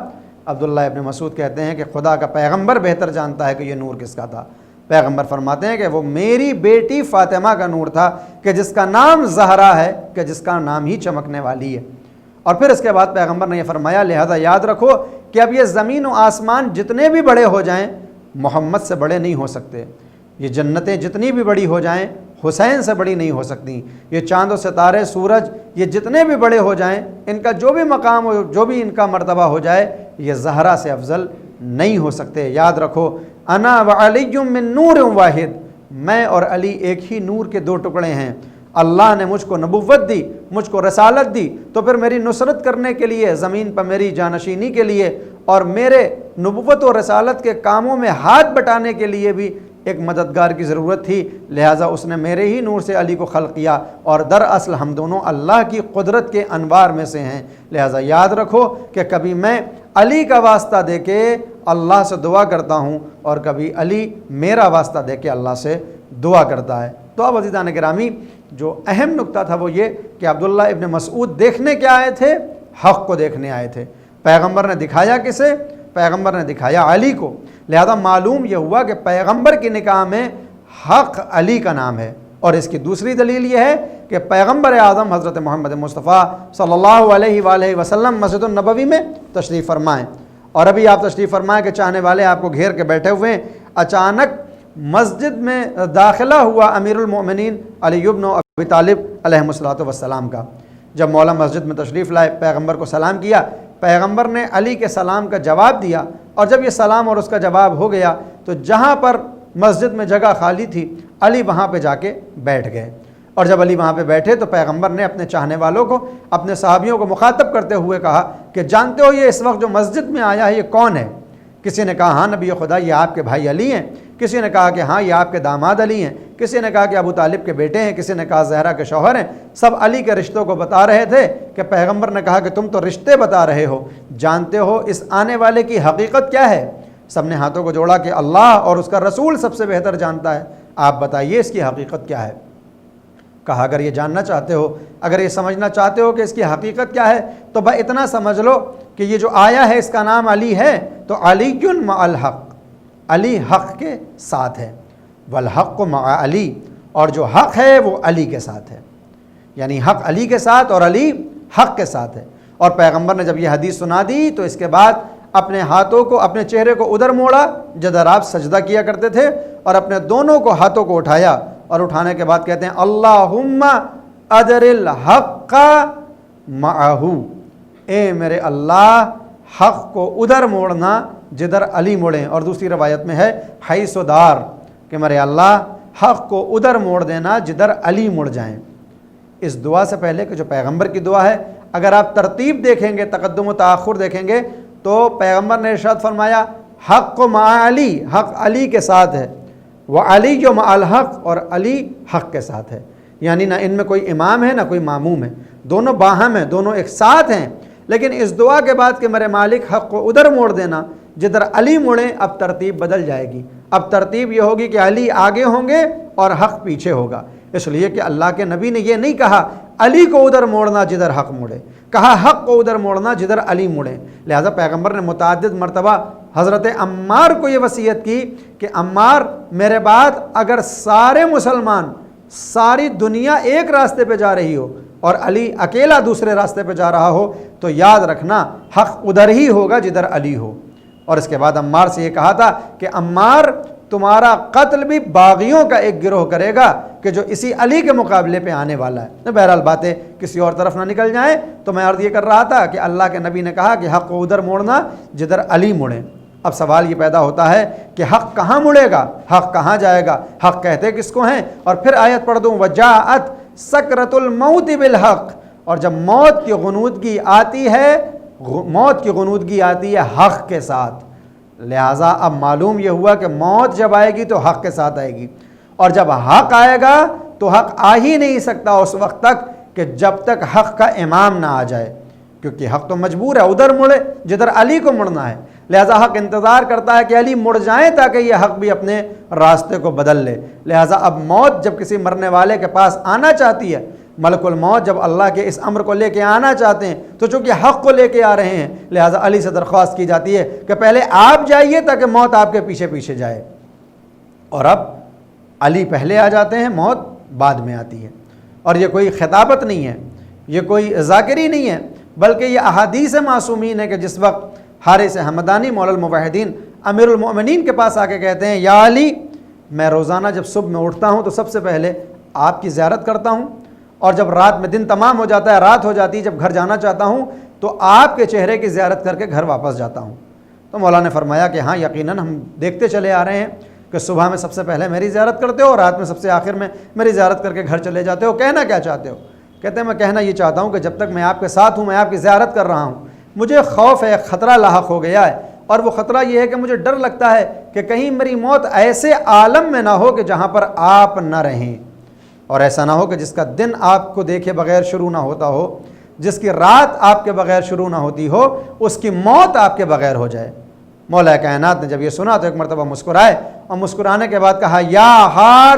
[SPEAKER 2] عبداللہ ابن مسعود کہتے ہیں کہ خدا کا پیغمبر بہتر جانتا ہے کہ یہ نور کس کا تھا۔ پیغمبر فرماتے ہیں کہ وہ میری بیٹی فاطمہ کا نور تھا، کہ جس کا نام زہرا ہے، کہ جس کا نام ہی چمکنے والی ہے۔ اور پھر اس کے بعد پیغمبر نے یہ فرمایا لہذا یاد رکھو کہ اب یہ زمین و آسمان جتنے بھی بڑے ہو جائیں محمد سے بڑے نہیں ہو سکتے، یہ جنتیں جتنی بھی بڑی ہو جائیں حسین سے بڑی نہیں ہو سکتی، یہ چاند و ستارے، سورج، یہ جتنے بھی بڑے ہو جائیں، ان کا جو بھی مقام ہو، جو بھی ان کا مرتبہ ہو جائے، یہ زہرا سے افضل نہیں ہو سکتے۔ یاد رکھو انا وعلی من نور واحد، میں اور علی ایک ہی نور کے دو ٹکڑے ہیں۔ اللہ نے مجھ کو نبوت دی، مجھ کو رسالت دی، تو پھر میری نصرت کرنے کے لیے، زمین پر میری جانشینی کے لیے، اور میرے نبوت و رسالت کے کاموں میں ہاتھ بٹانے کے لیے بھی ایک مددگار کی ضرورت تھی، لہٰذا اس نے میرے ہی نور سے علی کو خلق کیا، اور دراصل ہم دونوں اللہ کی قدرت کے انوار میں سے ہیں۔ لہٰذا یاد رکھو کہ کبھی میں علی کا واسطہ دے کے اللہ سے دعا کرتا ہوں، اور کبھی علی میرا واسطہ دے کے اللہ سے دعا کرتا ہے۔
[SPEAKER 3] تو اب عزیزان گرامی جو اہم نقطہ تھا وہ یہ کہ عبداللہ ابن مسعود دیکھنے کیا آئے تھے؟ حق کو دیکھنے آئے تھے۔ پیغمبر نے دکھایا کسے؟ پیغمبر نے دکھایا علی کو، لہذا معلوم یہ ہوا کہ پیغمبر کی نکاح میں حق علی کا نام ہے۔ اور اس کی دوسری دلیل یہ ہے کہ پیغمبر اعظم حضرت محمد مصطفیٰ صلی اللہ علیہ وآلہ وسلم مسجد النبوی میں تشریف فرمائیں، اور ابھی آپ تشریف فرمائیں کہ چاہنے والے آپ کو گھیر کے بیٹھے ہوئے ہیں، اچانک مسجد میں داخلہ ہوا امیر المؤمنین علی بن ابی طالب علیہ الصلوۃ والسلام کا۔ جب مولا مسجد میں تشریف لائے، پیغمبر کو سلام کیا، پیغمبر نے علی کے سلام کا جواب دیا، اور جب یہ سلام اور اس کا جواب ہو گیا تو جہاں پر مسجد میں جگہ خالی تھی علی وہاں پہ جا کے بیٹھ گئے، اور جب علی وہاں پہ بیٹھے تو پیغمبر نے اپنے چاہنے والوں کو، اپنے صحابیوں کو مخاطب کرتے ہوئے کہا کہ جانتے ہو یہ اس وقت جو مسجد میں آیا ہے یہ کون ہے؟ کسی نے کہا ہاں نبی خدا یہ آپ کے بھائی علی ہیں، کسی نے کہا کہ ہاں یہ آپ کے داماد علی ہیں، کسی نے کہا کہ ابو طالب کے بیٹے ہیں، کسی نے کہا زہرا کے شوہر ہیں۔ سب علی کے رشتوں کو بتا رہے تھے کہ پیغمبر نے کہا کہ تم تو رشتے بتا رہے ہو، جانتے ہو اس آنے والے کی حقیقت کیا ہے؟ سب نے ہاتھوں کو جوڑا کہ اللہ اور اس کا رسول سب سے بہتر جانتا ہے، آپ بتائیے اس کی حقیقت کیا ہے؟ کہا اگر یہ جاننا چاہتے ہو، اگر یہ سمجھنا چاہتے ہو کہ اس کی حقیقت کیا ہے تو بھائی اتنا سمجھ لو کہ یہ جو آیا ہے اس کا نام علی ہے، تو علی مع الحق، علی حق کے ساتھ ہے، والحق مع علی، اور جو حق ہے وہ علی کے ساتھ ہے، یعنی حق علی کے ساتھ اور علی حق کے ساتھ ہے۔ اور پیغمبر نے جب یہ حدیث سنا دی تو اس کے بعد اپنے ہاتھوں کو، اپنے چہرے کو ادھر موڑا جدھر آپ سجدہ کیا کرتے تھے، اور اپنے دونوں کو ہاتھوں کو اٹھایا، اور اٹھانے کے بعد کہتے ہیں اللہم ادر الحق معہ، اے میرے اللہ حق کو ادھر موڑنا جدھر علی موڑیں، اور دوسری روایت میں ہے حیث دار، کہ میرے اللہ حق کو ادھر موڑ دینا جدھر علی مڑ جائیں۔ اس دعا سے پہلے کہ جو پیغمبر کی دعا ہے، اگر آپ ترتیب دیکھیں گے، تقدم و تاخر دیکھیں گے تو پیغمبر نے ارشاد فرمایا حق مع علی، حق علی کے ساتھ ہے، وعلی مع الحق، اور علی حق کے ساتھ ہے، یعنی نہ ان میں کوئی امام ہے نہ کوئی ماموم ہے، دونوں باہم ہیں، دونوں ایک ساتھ ہیں۔ لیکن اس دعا کے بعد کہ میرے مالک حق کو ادھر موڑ دینا جدھر علی موڑیں، اب ترتیب بدل جائے گی، اب ترتیب یہ ہوگی کہ علی آگے ہوں گے اور حق پیچھے ہوگا، اس لیے کہ اللہ کے نبی نے یہ نہیں کہا علی کو ادھر موڑنا جدھر حق موڑے، کہا حق کو ادھر موڑنا جدھر علی موڑے۔ لہذا پیغمبر نے متعدد مرتبہ حضرت عمار کو یہ وصیت کی کہ عمار میرے بعد اگر سارے مسلمان، ساری دنیا ایک راستے پہ جا رہی ہو اور علی اکیلا دوسرے راستے پہ جا رہا ہو تو یاد رکھنا حق ادھر ہی ہوگا جدھر علی ہو۔ اور اس کے بعد عمار سے یہ کہا تھا کہ عمار تمہارا قتل بھی باغیوں کا ایک گروہ کرے گا کہ جو اسی علی کے مقابلے پہ آنے والا ہے۔ بہرحال باتیں کسی اور طرف نہ نکل جائیں، تو میں عرض یہ کر رہا تھا کہ اللہ کے نبی نے کہا کہ حق کو ادھر موڑنا جدھر علی موڑیں۔ اب سوال یہ پیدا ہوتا ہے کہ حق کہاں مڑے گا، حق کہاں جائے گا، حق کہتے کس کو ہیں؟ اور پھر آیت پڑھ دوں وجاءت سکرۃ الموت بالحق، اور جب موت کی غنودگی آتی ہے، موت کی غنودگی آتی ہے حق کے ساتھ، لہٰذا اب معلوم یہ ہوا کہ موت جب آئے گی تو حق کے ساتھ آئے گی، اور جب حق آئے گا تو حق آ ہی نہیں سکتا اس وقت تک کہ جب تک حق کا امام نہ آ جائے، کیونکہ حق تو مجبور ہے ادھر مڑے جدھر علی کو مڑنا ہے، لہٰذا حق انتظار کرتا ہے کہ علی مڑ جائیں تاکہ یہ حق بھی اپنے راستے کو بدل لے۔ لہٰذا اب موت جب کسی مرنے والے کے پاس آنا چاہتی ہے، ملک الموت جب اللہ کے اس امر کو لے کے آنا چاہتے ہیں تو چونکہ حق کو لے کے آ رہے ہیں، لہٰذا علی سے درخواست کی جاتی ہے کہ پہلے آپ جائیے تاکہ موت آپ کے پیچھے پیچھے جائے، اور اب علی پہلے آ جاتے ہیں، موت بعد میں آتی ہے۔ اور یہ کوئی خطابت نہیں ہے، یہ کوئی ذاکری نہیں ہے، بلکہ یہ احادیث معصومین ہے کہ جس وقت حارث حمدانی مولا الموحدین امیر المؤمنین کے پاس آ کے کہتے ہیں یا علی، میں روزانہ جب صبح میں اٹھتا ہوں تو سب سے پہلے آپ کی زیارت کرتا ہوں، اور جب رات میں دن تمام ہو جاتا ہے، رات ہو جاتی ہے، جب گھر جانا چاہتا ہوں تو آپ کے چہرے کی زیارت کر کے گھر واپس جاتا ہوں۔ تو مولا نے فرمایا کہ ہاں یقیناً ہم دیکھتے چلے آ رہے ہیں کہ صبح میں سب سے پہلے میری زیارت کرتے ہو اور رات میں سب سے آخر میں میری زیارت کر کے گھر چلے جاتے ہو، کہنا کیا چاہتے ہو؟ کہتے ہیں میں کہنا یہ چاہتا ہوں کہ جب تک میں آپ کے ساتھ ہوں، میں آپ کی زیارت کر رہا ہوں، مجھے خوف ہے، خطرہ لاحق ہو گیا ہے، اور وہ خطرہ یہ ہے کہ مجھے ڈر لگتا ہے کہ کہیں میری موت ایسے عالم میں نہ ہو کہ جہاں پر آپ نہ رہیں، اور ایسا نہ ہو کہ جس کا دن آپ کو دیکھے بغیر شروع نہ ہوتا ہو، جس کی رات آپ کے بغیر شروع نہ ہوتی ہو، اس کی موت آپ کے بغیر ہو جائے۔ مولا کائنات نے جب یہ سنا تو ایک مرتبہ مسکرائے، اور مسکرانے کے بعد کہا یا ہار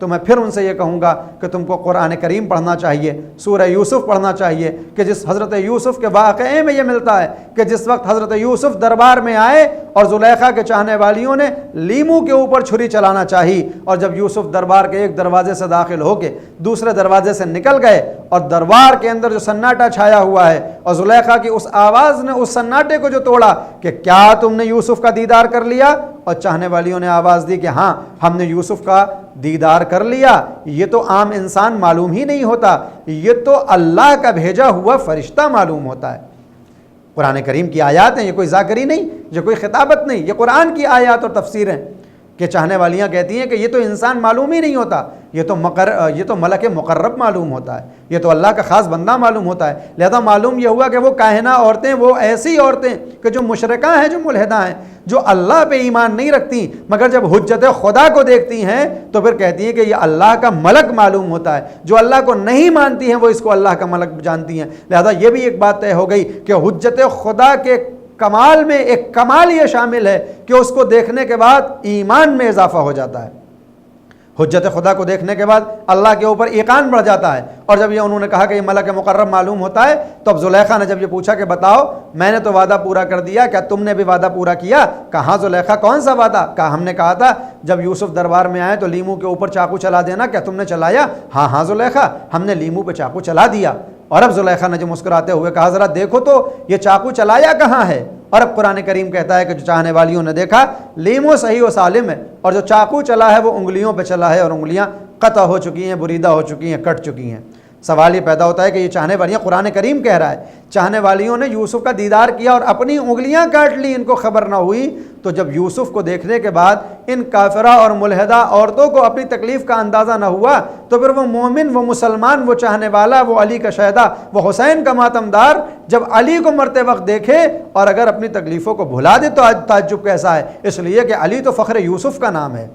[SPEAKER 3] تو میں پھر ان سے یہ کہوں گا کہ تم کو قرآن کریم پڑھنا چاہیے، سورہ یوسف پڑھنا چاہیے، کہ جس حضرت یوسف کے واقعے میں یہ ملتا ہے کہ جس وقت حضرت یوسف دربار میں آئے اور زلیخا کے چاہنے والیوں نے لیمو کے اوپر چھری چلانا چاہی، اور جب یوسف دربار کے ایک دروازے سے داخل ہو کے دوسرے دروازے سے نکل گئے اور دربار کے اندر جو سناٹا چھایا ہوا ہے، اور زلیخا کی اس آواز نے اس سناٹے کو جو توڑا کہ کیا تم نے یوسف کا دیدار کر لیا، اور چاہنے والیوں نے آواز دی کہ ہاں ہم نے یوسف کا دیدار کر لیا، یہ تو عام انسان معلوم ہی نہیں ہوتا، یہ تو اللہ کا بھیجا ہوا فرشتہ معلوم ہوتا ہے۔ قرآن کریم کی آیات ہیں، یہ کوئی ذاکری نہیں، یہ کوئی خطابت نہیں، یہ قرآن کی آیات اور تفسیر ہیں کہ چاہنے والیاں کہتی ہیں کہ یہ تو انسان معلوم ہی نہیں ہوتا، یہ تو ملک مقرب معلوم ہوتا ہے، یہ تو اللہ کا خاص بندہ معلوم ہوتا ہے۔ لہذا معلوم یہ ہوا کہ وہ کاہنہ عورتیں وہ ایسی عورتیں کہ جو مشرکہ ہیں، جو ملحدہ ہیں، جو اللہ پہ ایمان نہیں رکھتی، مگر جب حجت خدا کو دیکھتی ہیں تو پھر کہتی ہیں کہ یہ اللہ کا ملک معلوم ہوتا ہے۔ جو اللہ کو نہیں مانتی ہیں وہ اس کو اللہ کا ملک جانتی ہیں۔ لہذا یہ بھی ایک بات طے ہو گئی کہ حجت خدا کے کمال میں ایک کمال یہ شامل ہے کہ اس کو دیکھنے کے بعد ایمان میں اضافہ ہو جاتا ہے۔ حجت خدا کو دیکھنے کے بعد اللہ کے اوپر ایقان بڑھ جاتا ہے۔ اور جب یہ انہوں نے کہا کہ یہ ملک مقرب معلوم ہوتا ہے تو اب زلیخا نے جب یہ پوچھا کہ بتاؤ میں نے تو وعدہ پورا کر دیا، کیا تم نے بھی وعدہ پورا کیا؟ کہاں زلیخا کون سا وعدہ؟ کہا ہم نے کہا تھا جب یوسف دربار میں آئے تو لیمو کے اوپر چاقو چلا دینا، کیا تم نے چلایا؟ ہاں ہاں زلیخا ہم نے لیمو پہ چاقو چلا دیا۔ اور اب زلیخا نے جو مسکراتے ہوئے کہا ذرا دیکھو تو یہ چاقو چلایا کہاں ہے؟ اور اب قرآن کریم کہتا ہے کہ جو چاہنے والیوں نے دیکھا لیمو صحیح و سالم ہے، اور جو چاقو چلا ہے وہ انگلیوں پہ چلا ہے اور انگلیاں قطع ہو چکی ہیں، بریدہ ہو چکی ہیں، کٹ چکی ہیں۔ سوال یہ پیدا ہوتا ہے کہ یہ چاہنے والیاں، قرآن کریم کہہ رہا ہے چاہنے والیوں نے یوسف کا دیدار کیا اور اپنی انگلیاں کاٹ لی، ان کو خبر نہ ہوئی، تو جب یوسف کو دیکھنے کے بعد ان کافرہ اور ملحدہ عورتوں کو اپنی تکلیف کا اندازہ نہ ہوا تو پھر وہ مومن، وہ مسلمان، وہ چاہنے والا، وہ علی کا شہدا، وہ حسین کا ماتمدار جب علی کو مرتے وقت دیکھے اور اگر اپنی تکلیفوں کو بھلا دے تو آج تعجب کیسا ہے؟ اس لیے کہ علی تو فخر یوسف کا نام ہے۔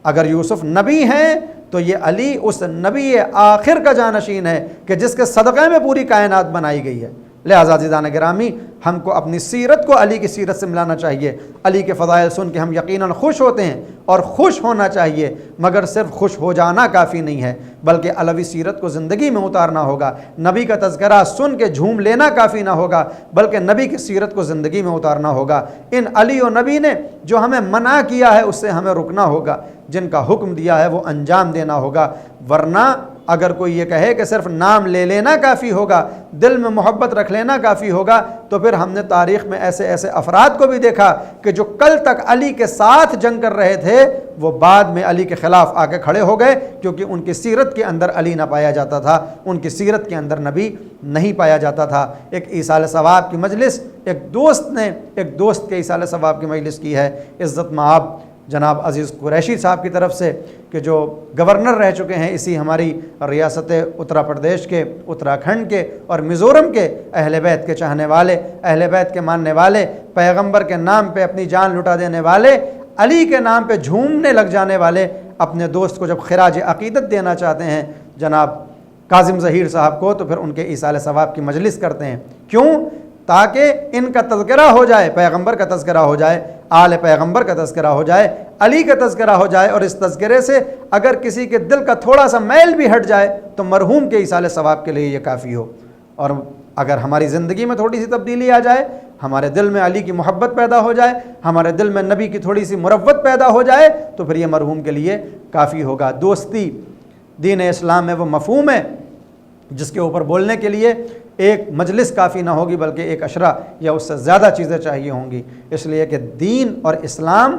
[SPEAKER 3] اگر یوسف نبی ہیں تو یہ علی اس نبی آخر کا جانشین ہے کہ جس کے صدقے میں پوری کائنات بنائی گئی ہے۔ لہذا عزیزان گرامی، ہم کو اپنی سیرت کو علی کی سیرت سے ملانا چاہیے۔ علی کے فضائل سن کے ہم یقیناً خوش ہوتے ہیں اور خوش ہونا چاہیے، مگر صرف خوش ہو جانا کافی نہیں ہے بلکہ علوی سیرت کو زندگی میں اتارنا ہوگا۔ نبی کا تذکرہ سن کے جھوم لینا کافی نہ ہوگا بلکہ نبی کی سیرت کو زندگی میں اتارنا ہوگا۔ ان علی و نبی نے جو ہمیں منع کیا ہے اس سے ہمیں رکنا ہوگا، جن کا حکم دیا ہے وہ انجام دینا ہوگا، ورنہ اگر کوئی یہ کہے کہ صرف نام لے لینا کافی ہوگا، دل میں محبت رکھ لینا کافی ہوگا، تو پھر ہم نے تاریخ میں ایسے ایسے افراد کو بھی دیکھا کہ جو کل تک علی کے ساتھ جنگ کر رہے تھے وہ بعد میں علی کے خلاف آ کے کھڑے ہو گئے، کیونکہ ان کی سیرت کے اندر علی نہ پایا جاتا تھا، ان کی سیرت کے اندر نبی نہیں پایا جاتا تھا۔ ایک ایصال ثواب کی مجلس، ایک دوست کے ایصال ثواب کی مجلس کی ہے عزت مآب جناب عزیز قریشی صاحب کی طرف سے، کہ جو گورنر رہ چکے ہیں اسی ہماری ریاست اتر پردیش کے، اتراکھنڈ کے اور میزورم کے، اہل بیت کے چاہنے والے، اہل بیت کے ماننے والے، پیغمبر کے نام پہ اپنی جان لٹا دینے والے، علی کے نام پہ جھومنے لگ جانے والے، اپنے دوست کو جب خراج عقیدت دینا چاہتے ہیں جناب کاظم ظہیر صاحب کو تو پھر ان کے ایصال ثواب کی مجلس کرتے ہیں۔ کیوں؟ تاکہ ان کا تذکرہ ہو جائے، پیغمبر کا تذکرہ ہو جائے، آل پیغمبر کا تذکرہ ہو جائے، علی کا تذکرہ ہو جائے، اور اس تذکرے سے اگر کسی کے دل کا تھوڑا سا میل بھی ہٹ جائے تو مرحوم کے ایصال ثواب کے لیے یہ کافی ہو۔ اور اگر ہماری زندگی میں تھوڑی سی تبدیلی آ جائے، ہمارے دل میں علی کی محبت پیدا ہو جائے، ہمارے دل میں نبی کی تھوڑی سی مروت پیدا ہو جائے تو پھر یہ مرحوم کے لیے کافی ہوگا۔ دوستی دین اسلام میں وہ مفہوم ہے جس کے اوپر بولنے کے لیے ایک مجلس کافی نہ ہوگی بلکہ ایک عشرہ یا اس سے زیادہ چیزیں چاہیے ہوں گی، اس لیے کہ دین اور اسلام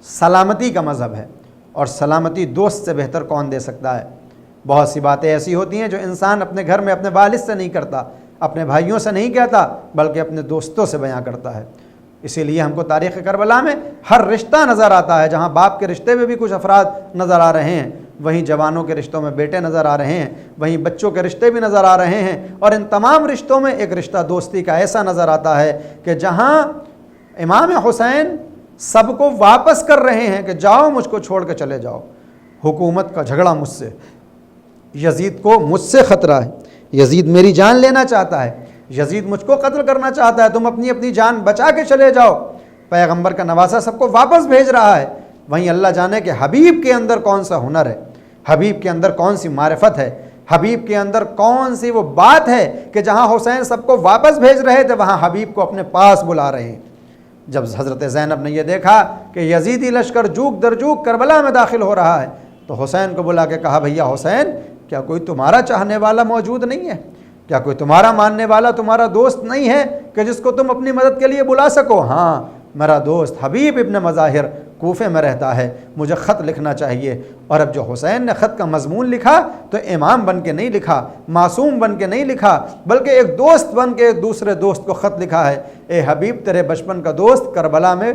[SPEAKER 3] سلامتی کا مذہب ہے، اور سلامتی دوست سے بہتر کون دے سکتا ہے۔ بہت سی باتیں ایسی ہوتی ہیں جو انسان اپنے گھر میں اپنے والد سے نہیں کرتا، اپنے بھائیوں سے نہیں کہتا بلکہ اپنے دوستوں سے بیان کرتا ہے۔ اسی لیے ہم کو تاریخ کربلا میں ہر رشتہ نظر آتا ہے، جہاں باپ کے رشتے میں بھی کچھ افراد نظر آ رہے ہیں، وہیں جوانوں کے رشتوں میں بیٹے نظر آ رہے ہیں، وہیں بچوں کے رشتے بھی نظر آ رہے ہیں، اور ان تمام رشتوں میں ایک رشتہ دوستی کا ایسا نظر آتا ہے کہ جہاں امام حسین سب کو واپس کر رہے ہیں کہ جاؤ مجھ کو چھوڑ کے چلے جاؤ، حکومت کا جھگڑا مجھ سے، یزید کو مجھ سے خطرہ ہے، یزید میری جان لینا چاہتا ہے، یزید مجھ کو قتل کرنا چاہتا ہے، تم اپنی اپنی جان بچا کے چلے جاؤ، پیغمبر کا نواسہ سب کو واپس بھیج رہا ہے۔ وہیں اللہ جانے کہ حبیب کے اندر کون سا ہنر ہے، حبیب کے اندر کون سی معرفت ہے، حبیب کے اندر کون سی وہ بات ہے کہ جہاں حسین سب کو واپس بھیج رہے تھے وہاں حبیب کو اپنے پاس بلا رہے ہیں۔ جب حضرت زینب نے یہ دیکھا کہ یزیدی لشکر جوک در جوک کربلا میں داخل ہو رہا ہے تو حسین کو بلا کے کہا بھیا حسین کیا کوئی تمہارا چاہنے والا موجود نہیں ہے؟ کیا کوئی تمہارا ماننے والا، تمہارا دوست نہیں ہے کہ جس کو تم اپنی مدد کے لیے بلا سکو؟ ہاں میرا دوست حبیب ابن مظاہر کوفے میں رہتا ہے، مجھے خط لکھنا چاہیے۔ اور اب جو حسین نے خط کا مضمون لکھا تو امام بن کے نہیں لکھا، معصوم بن کے نہیں لکھا، بلکہ ایک دوست بن کے ایک دوسرے دوست کو خط لکھا ہے، اے حبیب تیرے بچپن کا دوست کربلا میں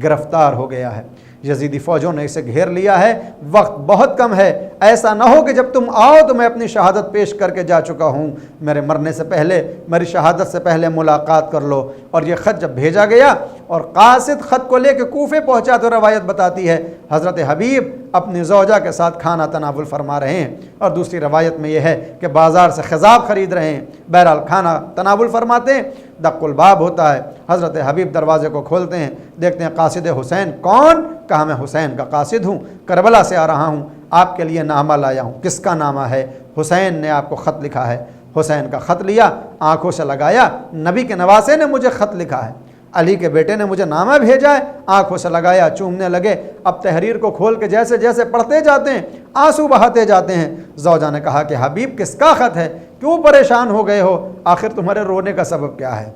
[SPEAKER 3] گرفتار ہو گیا ہے، یزیدی فوجوں نے اسے گھیر لیا ہے، وقت بہت کم ہے، ایسا نہ ہو کہ جب تم آؤ تو میں اپنی شہادت پیش کر کے جا چکا ہوں، میرے مرنے سے پہلے، میری شہادت سے پہلے ملاقات کر لو۔ اور یہ خط جب بھیجا گیا اور قاصد خط کو لے کے کوفے پہنچا تو روایت بتاتی ہے حضرت حبیب اپنی زوجہ کے ساتھ کھانا تناول فرما رہے ہیں، اور دوسری روایت میں یہ ہے کہ بازار سے خضاب خرید رہے ہیں۔ بہرحال کھانا تناول فرماتے ہیں، دق الباب ہوتا ہے، حضرت حبیب دروازے کو کھولتے ہیں، دیکھتے ہیں قاصد حسین کون؟ کہا میں حسین کا قاصد ہوں، کربلا سے آ رہا ہوں، آپ کے لیے نامہ لایا ہوں۔ کس کا نامہ ہے؟ حسین نے آپ کو خط لکھا ہے۔ حسین کا خط لیا، آنکھوں سے لگایا، نبی کے نواسے نے مجھے خط لکھا ہے، علی کے بیٹے نے مجھے نامہ بھیجا ہے، آنکھوں سے لگایا، چومنے لگے۔ اب تحریر کو کھول کے جیسے جیسے پڑھتے جاتے ہیں آنسو بہاتے جاتے ہیں۔ زوجہ نے کہا کہ حبیب کس کا خط ہے؟ کیوں پریشان ہو گئے ہو؟ آخر تمہارے رونے کا سبب کیا ہے؟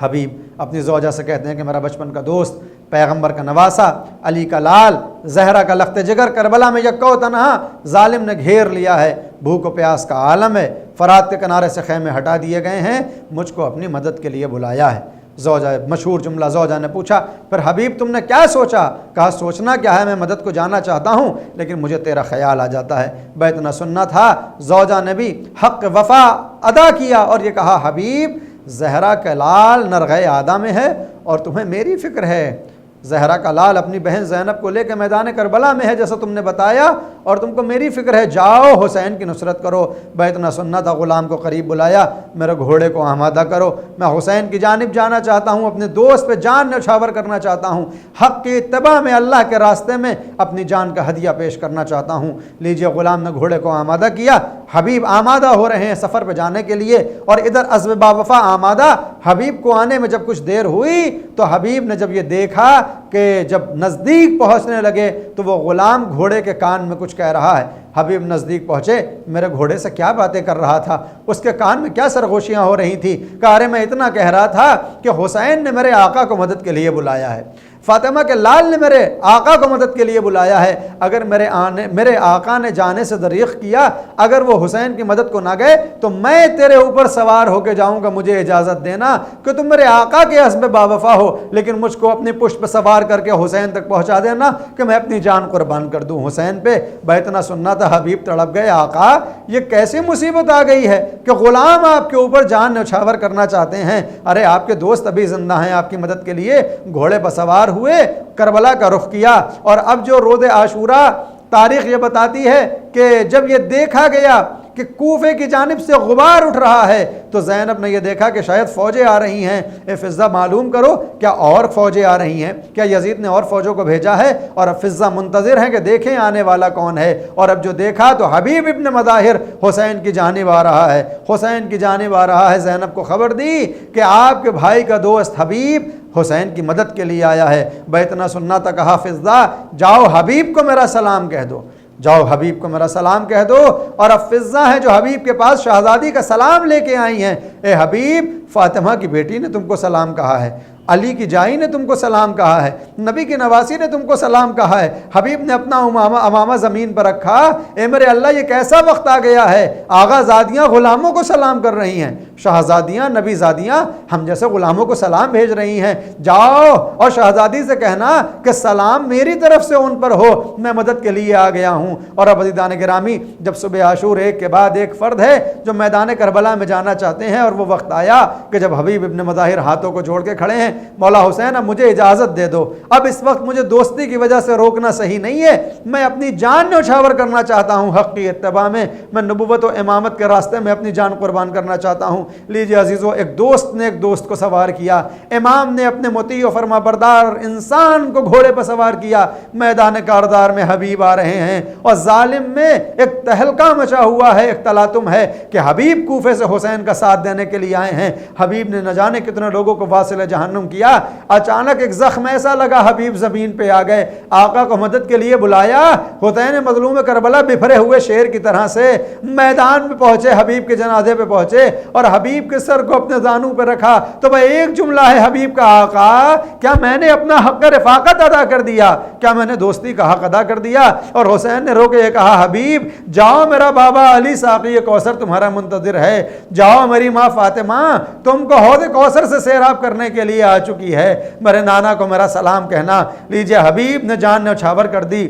[SPEAKER 3] حبیب اپنی زوجہ سے کہتے ہیں کہ میرا بچپن کا دوست، پیغمبر کا نواسا، علی کا لال، زہرا کا لخت جگر کربلا میں یکا و تنہا ظالم نے گھیر لیا ہے، بھوک و پیاس کا عالم ہے، فرات کے کنارے سے خیمے ہٹا دیے گئے ہیں، مجھ کو اپنی مدد کے لیے بلایا ہے۔ زوجہ مشہور جملہ، زوجہ نے پوچھا پھر حبیب تم نے کیا سوچا؟ کہا سوچنا کیا ہے، میں مدد کو جانا چاہتا ہوں لیکن مجھے تیرا خیال آ جاتا ہے۔ بیت نہ سننا تھا، زوجہ نے بھی حق وفا ادا کیا اور یہ کہا حبیب زہرا کا لال نرغے آدھا میں ہے اور تمہیں میری فکر ہے۔ زہرا کا لال اپنی بہن زینب کو لے کے میدان کربلا میں ہے جیسا تم نے بتایا، اور تم کو میری فکر ہے، جاؤ حسین کی نصرت کرو۔ بیت نہ سننا تھا، غلام کو قریب بلایا، میرے گھوڑے کو آمادہ کرو، میں حسین کی جانب جانا چاہتا ہوں، اپنے دوست پہ جان نچھاور کرنا چاہتا ہوں، حق کی اتباع میں اللہ کے راستے میں اپنی جان کا ہدیہ پیش کرنا چاہتا ہوں۔ لیجئے، غلام نے گھوڑے کو آمادہ کیا، حبیب آمادہ ہو رہے ہیں سفر پہ جانے کے لیے، اور ادھر عزم باوفا آمادہ۔ حبیب کو آنے میں جب کچھ دیر ہوئی تو حبیب نے جب یہ دیکھا کہ جب نزدیک پہنچنے لگے تو وہ غلام گھوڑے کے کان میں کچھ کہہ رہا ہے۔ حبیب نزدیک پہنچے، میرے گھوڑے سے کیا باتیں کر رہا تھا، اس کے کان میں کیا سرگوشیاں ہو رہی تھی؟ کہا ارے میں اتنا کہہ رہا تھا کہ حسین نے میرے آقا کو مدد کے لیے بلایا ہے، فاطمہ کے لال نے میرے آقا کو مدد کے لیے بلایا ہے، اگر میرے آقا نے جانے سے دریغ کیا، اگر وہ حسین کی مدد کو نہ گئے تو میں تیرے اوپر سوار ہو کے جاؤں گا، مجھے اجازت دینا کہ تم میرے آقا کے عزم باوفا ہو لیکن مجھ کو اپنی پشت پہ سوار کر کے حسین تک پہنچا دینا کہ میں اپنی جان قربان کر دوں حسین پہ۔ بیت نہ سننا تھا، حبیب تڑپ گئے، آقا یہ کیسی مصیبت آ گئی ہے کہ غلام آپ کے اوپر جان نچھاور کرنا چاہتے ہیں؟ ارے آپ کے دوست ابھی زندہ ہیں، آپ کی مدد کے لیے گھوڑے پر سوار ہوئے، کربلا کا رخ کیا۔ اور اب جو روز عاشورہ تاریخ یہ بتاتی ہے کہ جب یہ دیکھا گیا کہ کوفے کی جانب سے غبار اٹھ رہا ہے تو زینب نے یہ دیکھا کہ شاید فوجیں آ رہی ہیں، اے فضہ معلوم کرو کیا اور فوجیں آ رہی ہیں، کیا یزید نے اور فوجوں کو بھیجا ہے؟ اور اب فضہ منتظر ہیں کہ دیکھیں آنے والا کون ہے، اور اب جو دیکھا تو حبیب ابن مظاہر حسین کی جانب آ رہا ہے، حسین کی جانب آ رہا ہے۔ زینب کو خبر دی کہ آپ کے بھائی کا دوست حبیب حسین کی مدد کے لیے آیا ہے۔ بیت نہ سننا تھا، کہا فضہ جاؤ حبیب کو میرا سلام کہہ دو، جاؤ حبیب کو میرا سلام کہہ دو۔ اور اب فضہ ہے جو حبیب کے پاس شہزادی کا سلام لے کے آئی ہیں، اے حبیب فاطمہ کی بیٹی نے تم کو سلام کہا ہے، علی کی جائی نے تم کو سلام کہا ہے، نبی کی نواسی نے تم کو سلام کہا ہے۔ حبیب نے اپنا امامہ زمین پر رکھا، اے میرے اللہ یہ کیسا وقت آ گیا ہے، آغا زادیاں غلاموں کو سلام کر رہی ہیں، شہزادیاں نبی زادیاں ہم جیسے غلاموں کو سلام بھیج رہی ہیں، جاؤ اور شہزادی سے کہنا کہ سلام میری طرف سے ان پر ہو، میں مدد کے لیے آ گیا ہوں۔ اور اب عزیزان گرامی، جب صبح عاشور ایک کے بعد ایک فرد ہے جو میدان کربلا میں جانا چاہتے ہیں، اور وہ وقت آیا کہ جب حبیب ابن مظاہر ہاتھوں کو جوڑ کے کھڑے ہیں، مولا حسین اب مجھے اجازت دے دو، اب اس وقت مجھے دوستی کی وجہ سے روکنا صحیح نہیں ہے، میں اپنی جان نچھاور کرنا چاہتا ہوں حق کی اتباع میں نبوت و امامت کے راستے میں اپنی جان قربان کرنا چاہتا ہوں۔ لیجیے عزیزو، ایک دوست نے ایک دوست کو سوار کیا، امام نے اپنے مطیع و فرما بردار انسان کو گھوڑے پر سوار کیا، میدان کاردار میں حبیب آ رہے ہیں اور ظالم میں ایک تہلکہ مچا ہوا ہے، ایک تلاطم ہے کہ حبیب کوفے سے حسین کا ساتھ دینے کے لیے آئے ہیں۔ حبیب نے نہ جانے کتنے لوگوں کو واصل جہنم کیا۔ اچانک ایک زخم ایسا لگا، حبیب زمین پہ آ گئے، آقا کو مدد کے لیے بلایا۔ حسین مظلوم کربلا بفرے ہوئے شیر کی طرح سے میدان میں پہنچے، حبیب کے جنازے پہ پہنچے اور حبیب کے سر کو اپنے زانوں پہ رکھا تو بھائی ایک جملہ ہے حبیب کا، آقا کیا میں نے اپنا حق رفاقت ادا کر دیا؟ کیا میں نے دوستی کا حق ادا کر دیا؟ اور حسین نے رو کے یہ کہا، حبیب جاؤ، میرا بابا علی ساقی کوثر تمہارا منتظر ہے، جاؤ، میری ماں فاطمہ تم کو حوض کوثر سے سیراب کرنے کے لیے آ چکی ہے، میرے نانا کو میرا سلام کہنا۔ لیجئے، حبیب نے جان نچھاور کر دی۔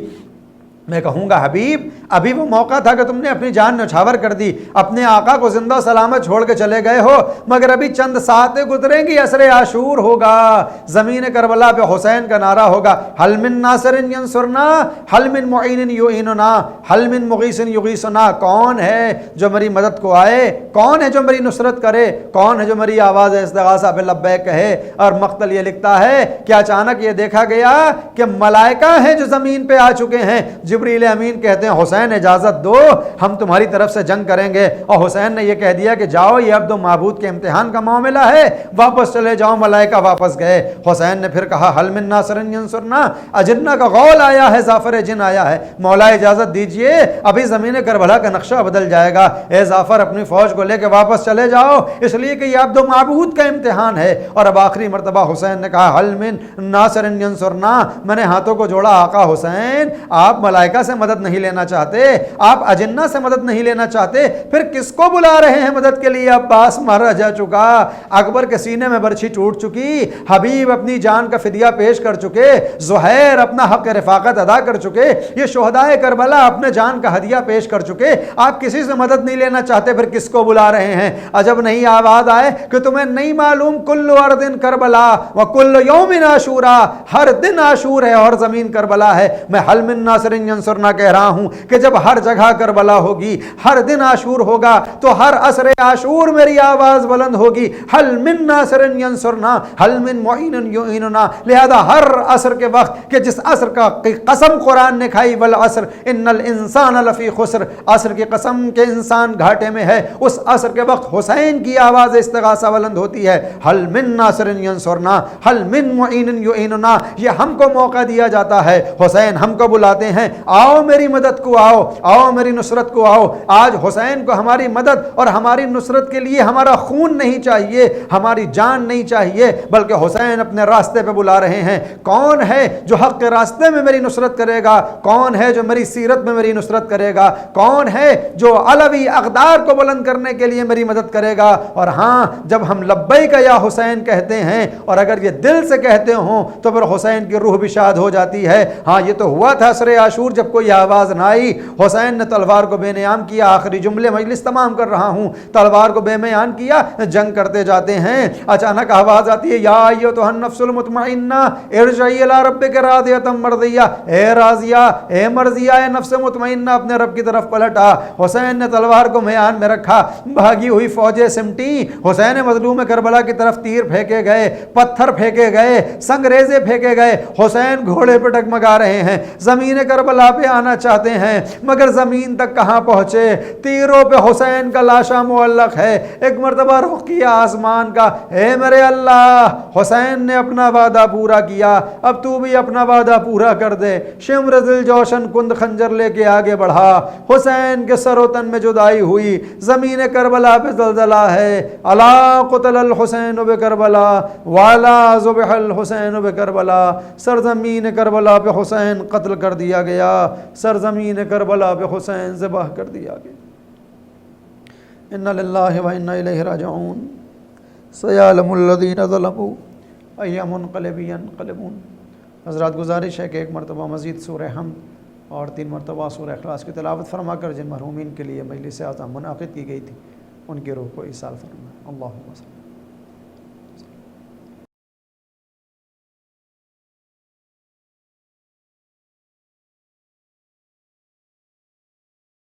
[SPEAKER 3] میں کہوں گا حبیب ابھی وہ موقع تھا کہ تم نے اپنی جان نچھاور کر دی، اپنے آقا کو زندہ و سلامت چھوڑ کے چلے گئے ہو، مگر ابھی چند ساعتیں گزریں گی، عصر عاشور ہوگا، زمین کربلا پہ حسین کا نعرہ ہوگا، حل من ناصر ینصرنا، حل من معین یعیننا، حل من مغیث یغیثنا۔ کون ہے جو میری مدد کو آئے؟ کون ہے جو میری نصرت کرے؟ کون ہے جو میری آواز استغاثہ پہ لبیک کہے؟ اور مقتل یہ لکھتا ہے کہ اچانک یہ دیکھا گیا کہ ملائکہ ہیں جو زمین پہ آ چکے ہیں۔ جبریل امین کہتے ہیں، حسین اجازت دو، ہم تمہاری طرف سے جنگ کریں گے۔ اور حسین نے یہ کہہ دیا کہ جاؤ، یہ عبد و معبود کے امتحان کا معاملہ ہے، واپس چلے جاؤ۔ ملائکہ واپس گئے۔ حسین نے پھر کہا، حل من ناصر ینصرنا، اجنہ کا غول آیا ہے، زعفر جن آیا ہے، مولا اجازت دیجئے، ابھی زمین کربلا کا نقشہ بدل جائے گا، اے زعفر اپنی فوج کو لے کے واپس چلے جاؤ، اس لیے کہ یہ عبد و معبود کا امتحان ہے۔ اور اب آخری مرتبہ حسین نے کہا، حل من ناصر ینصرنا، میں نے ہاتھوں کو جوڑا، آقا حسین آپ ملائکہ سے مدد نہیں لینا چاہتے، آپ اجنہ سے مدد نہیں لینا چاہتے، پھر کس کو بلا رہے ہیں مدد کے لیے؟ عباس مارا جا چکا، اکبر کے سینے میں برچھی ٹوٹ چکی، حبیب اپنی جان کا فدیہ پیش کر چکے، زہیر اپنا حق رفاقت ادا کر چکے، یہ شہدائے کربلا اپنے جان کا ہدیہ پیش کر چکے، آپ کسی سے مدد نہیں لینا چاہتے، پھر کس کو بلا رہے ہیں؟ عجب نہیں آواز آئے کہ تمہیں نہیں معلوم، کل ارض کربلا وکل یوم عاشورا، ہر دن عاشور ہے اور زمین کربلا ہے۔ میں حل من ناصر ینصرنا کہہ رہا ہوں کہ جب ہر جگہ کربلا ہوگی، ہر دن عاشور ہوگا، تو ہر عصر عاشور میری آواز بلند ہوگی، حل من ناصر ینصرنا، حل من معین یعیننا۔ لہذا ہر عصر کے وقت کہ جس عصر کا قسم قرآن نے کھائی، والعصر ان الانسان لفی خسر، عصر کی قسم کہ انسان گھاٹے میں ہے، اس عصر کے وقت حسین کی آواز استغاثہ بلند ہوتی ہے، حل من ناصر ینصرنا، حل من معین یعیننا۔ یہ ہم کو موقع دیا جاتا ہے، حسین ہم کو بلاتے ہیں، آؤ میری مدد کو آؤ، آؤ میری نصرت کو آؤ۔ آج حسین کو ہماری مدد اور ہماری نصرت کے لیے ہمارا خون نہیں چاہیے، ہماری جان نہیں چاہیے، بلکہ حسین اپنے راستے پہ بلا رہے ہیں۔ کون ہے جو حق کے راستے میں میری نصرت کرے گا؟ کون ہے جو میری سیرت میں میری نصرت کرے گا؟ کون ہے جو علوی اقدار کو بلند کرنے کے لیے میری مدد کرے گا؟ اور ہاں، جب ہم لبیک یا حسین کہتے ہیں، اور اگر یہ دل سے کہتے ہوں، تو پھر حسین کی روح بھی شاد ہو جاتی ہے۔ ہاں، یہ تو ہوا تھا عصر عاشور جب کوئی آواز نہ آئی، حسین نے تلوار کو بے نیام کیا۔ آخری جملے مجلس تمام کر رہا ہوں، تلوار کو بے میان کیا، جنگ کرتے جاتے ہیں۔ اچانک آواز آتی ہے، یا ایتھا النفس المطمئنہ ارجعی الی ربک راضیۃ مرضیہ، اے راضیہ، اے مرضیہ، اے نفس مطمئنہ، اپنے رب کی طرف پلٹا۔ حسین نے تلوار کو میان میں رکھا، بھاگی ہوئی فوجیں سمٹی، حسین مظلوم کربلا کی طرف تیر پھینکے گئے، پتھر پھینکے گئے، سنگریزے پھینکے گئے۔ حسین گھوڑے پہ ڈگمگا رہے ہیں، زمین کربلا پہ آنا چاہتے ہیں، مگر زمین تک کہاں پہنچے؟ تیروں پہ حسین کا لاشا معلق ہے۔ ایک مرتبہ رخ کیا آسمان کا، اے میرے اللہ، حسین نے اپنا وعدہ پورا کیا، اب تو بھی اپنا وعدہ پورا کر دے۔ شمر ذل جوشن کند خنجر لے کے آگے بڑھا، حسین کے سر و تن میں جدائی ہوئی، زمین کربلا پہ زلزلہ ہے۔ الا قتل الحسین بکربلا والا ذبح الحسین بکربلا، سرزمین کربلا پہ حسین قتل کر دیا گیا، سرزمین کربلا پہ حسین ذبح کر دیا گیا۔ انا للہ و انا الیہ راجعون، سیعلم الذین ظلموا ای منقلب ینقلبون۔ حضرات گزارش ہے کہ ایک مرتبہ مزید سورہ حمد اور 3 مرتبہ سورہ اخلاص کی تلاوت فرما کر جن مرحومین کے لیے مجلس اعظم منعقد کی گئی تھی، ان کی روح کو ایصال فرمائے۔ اللہم صل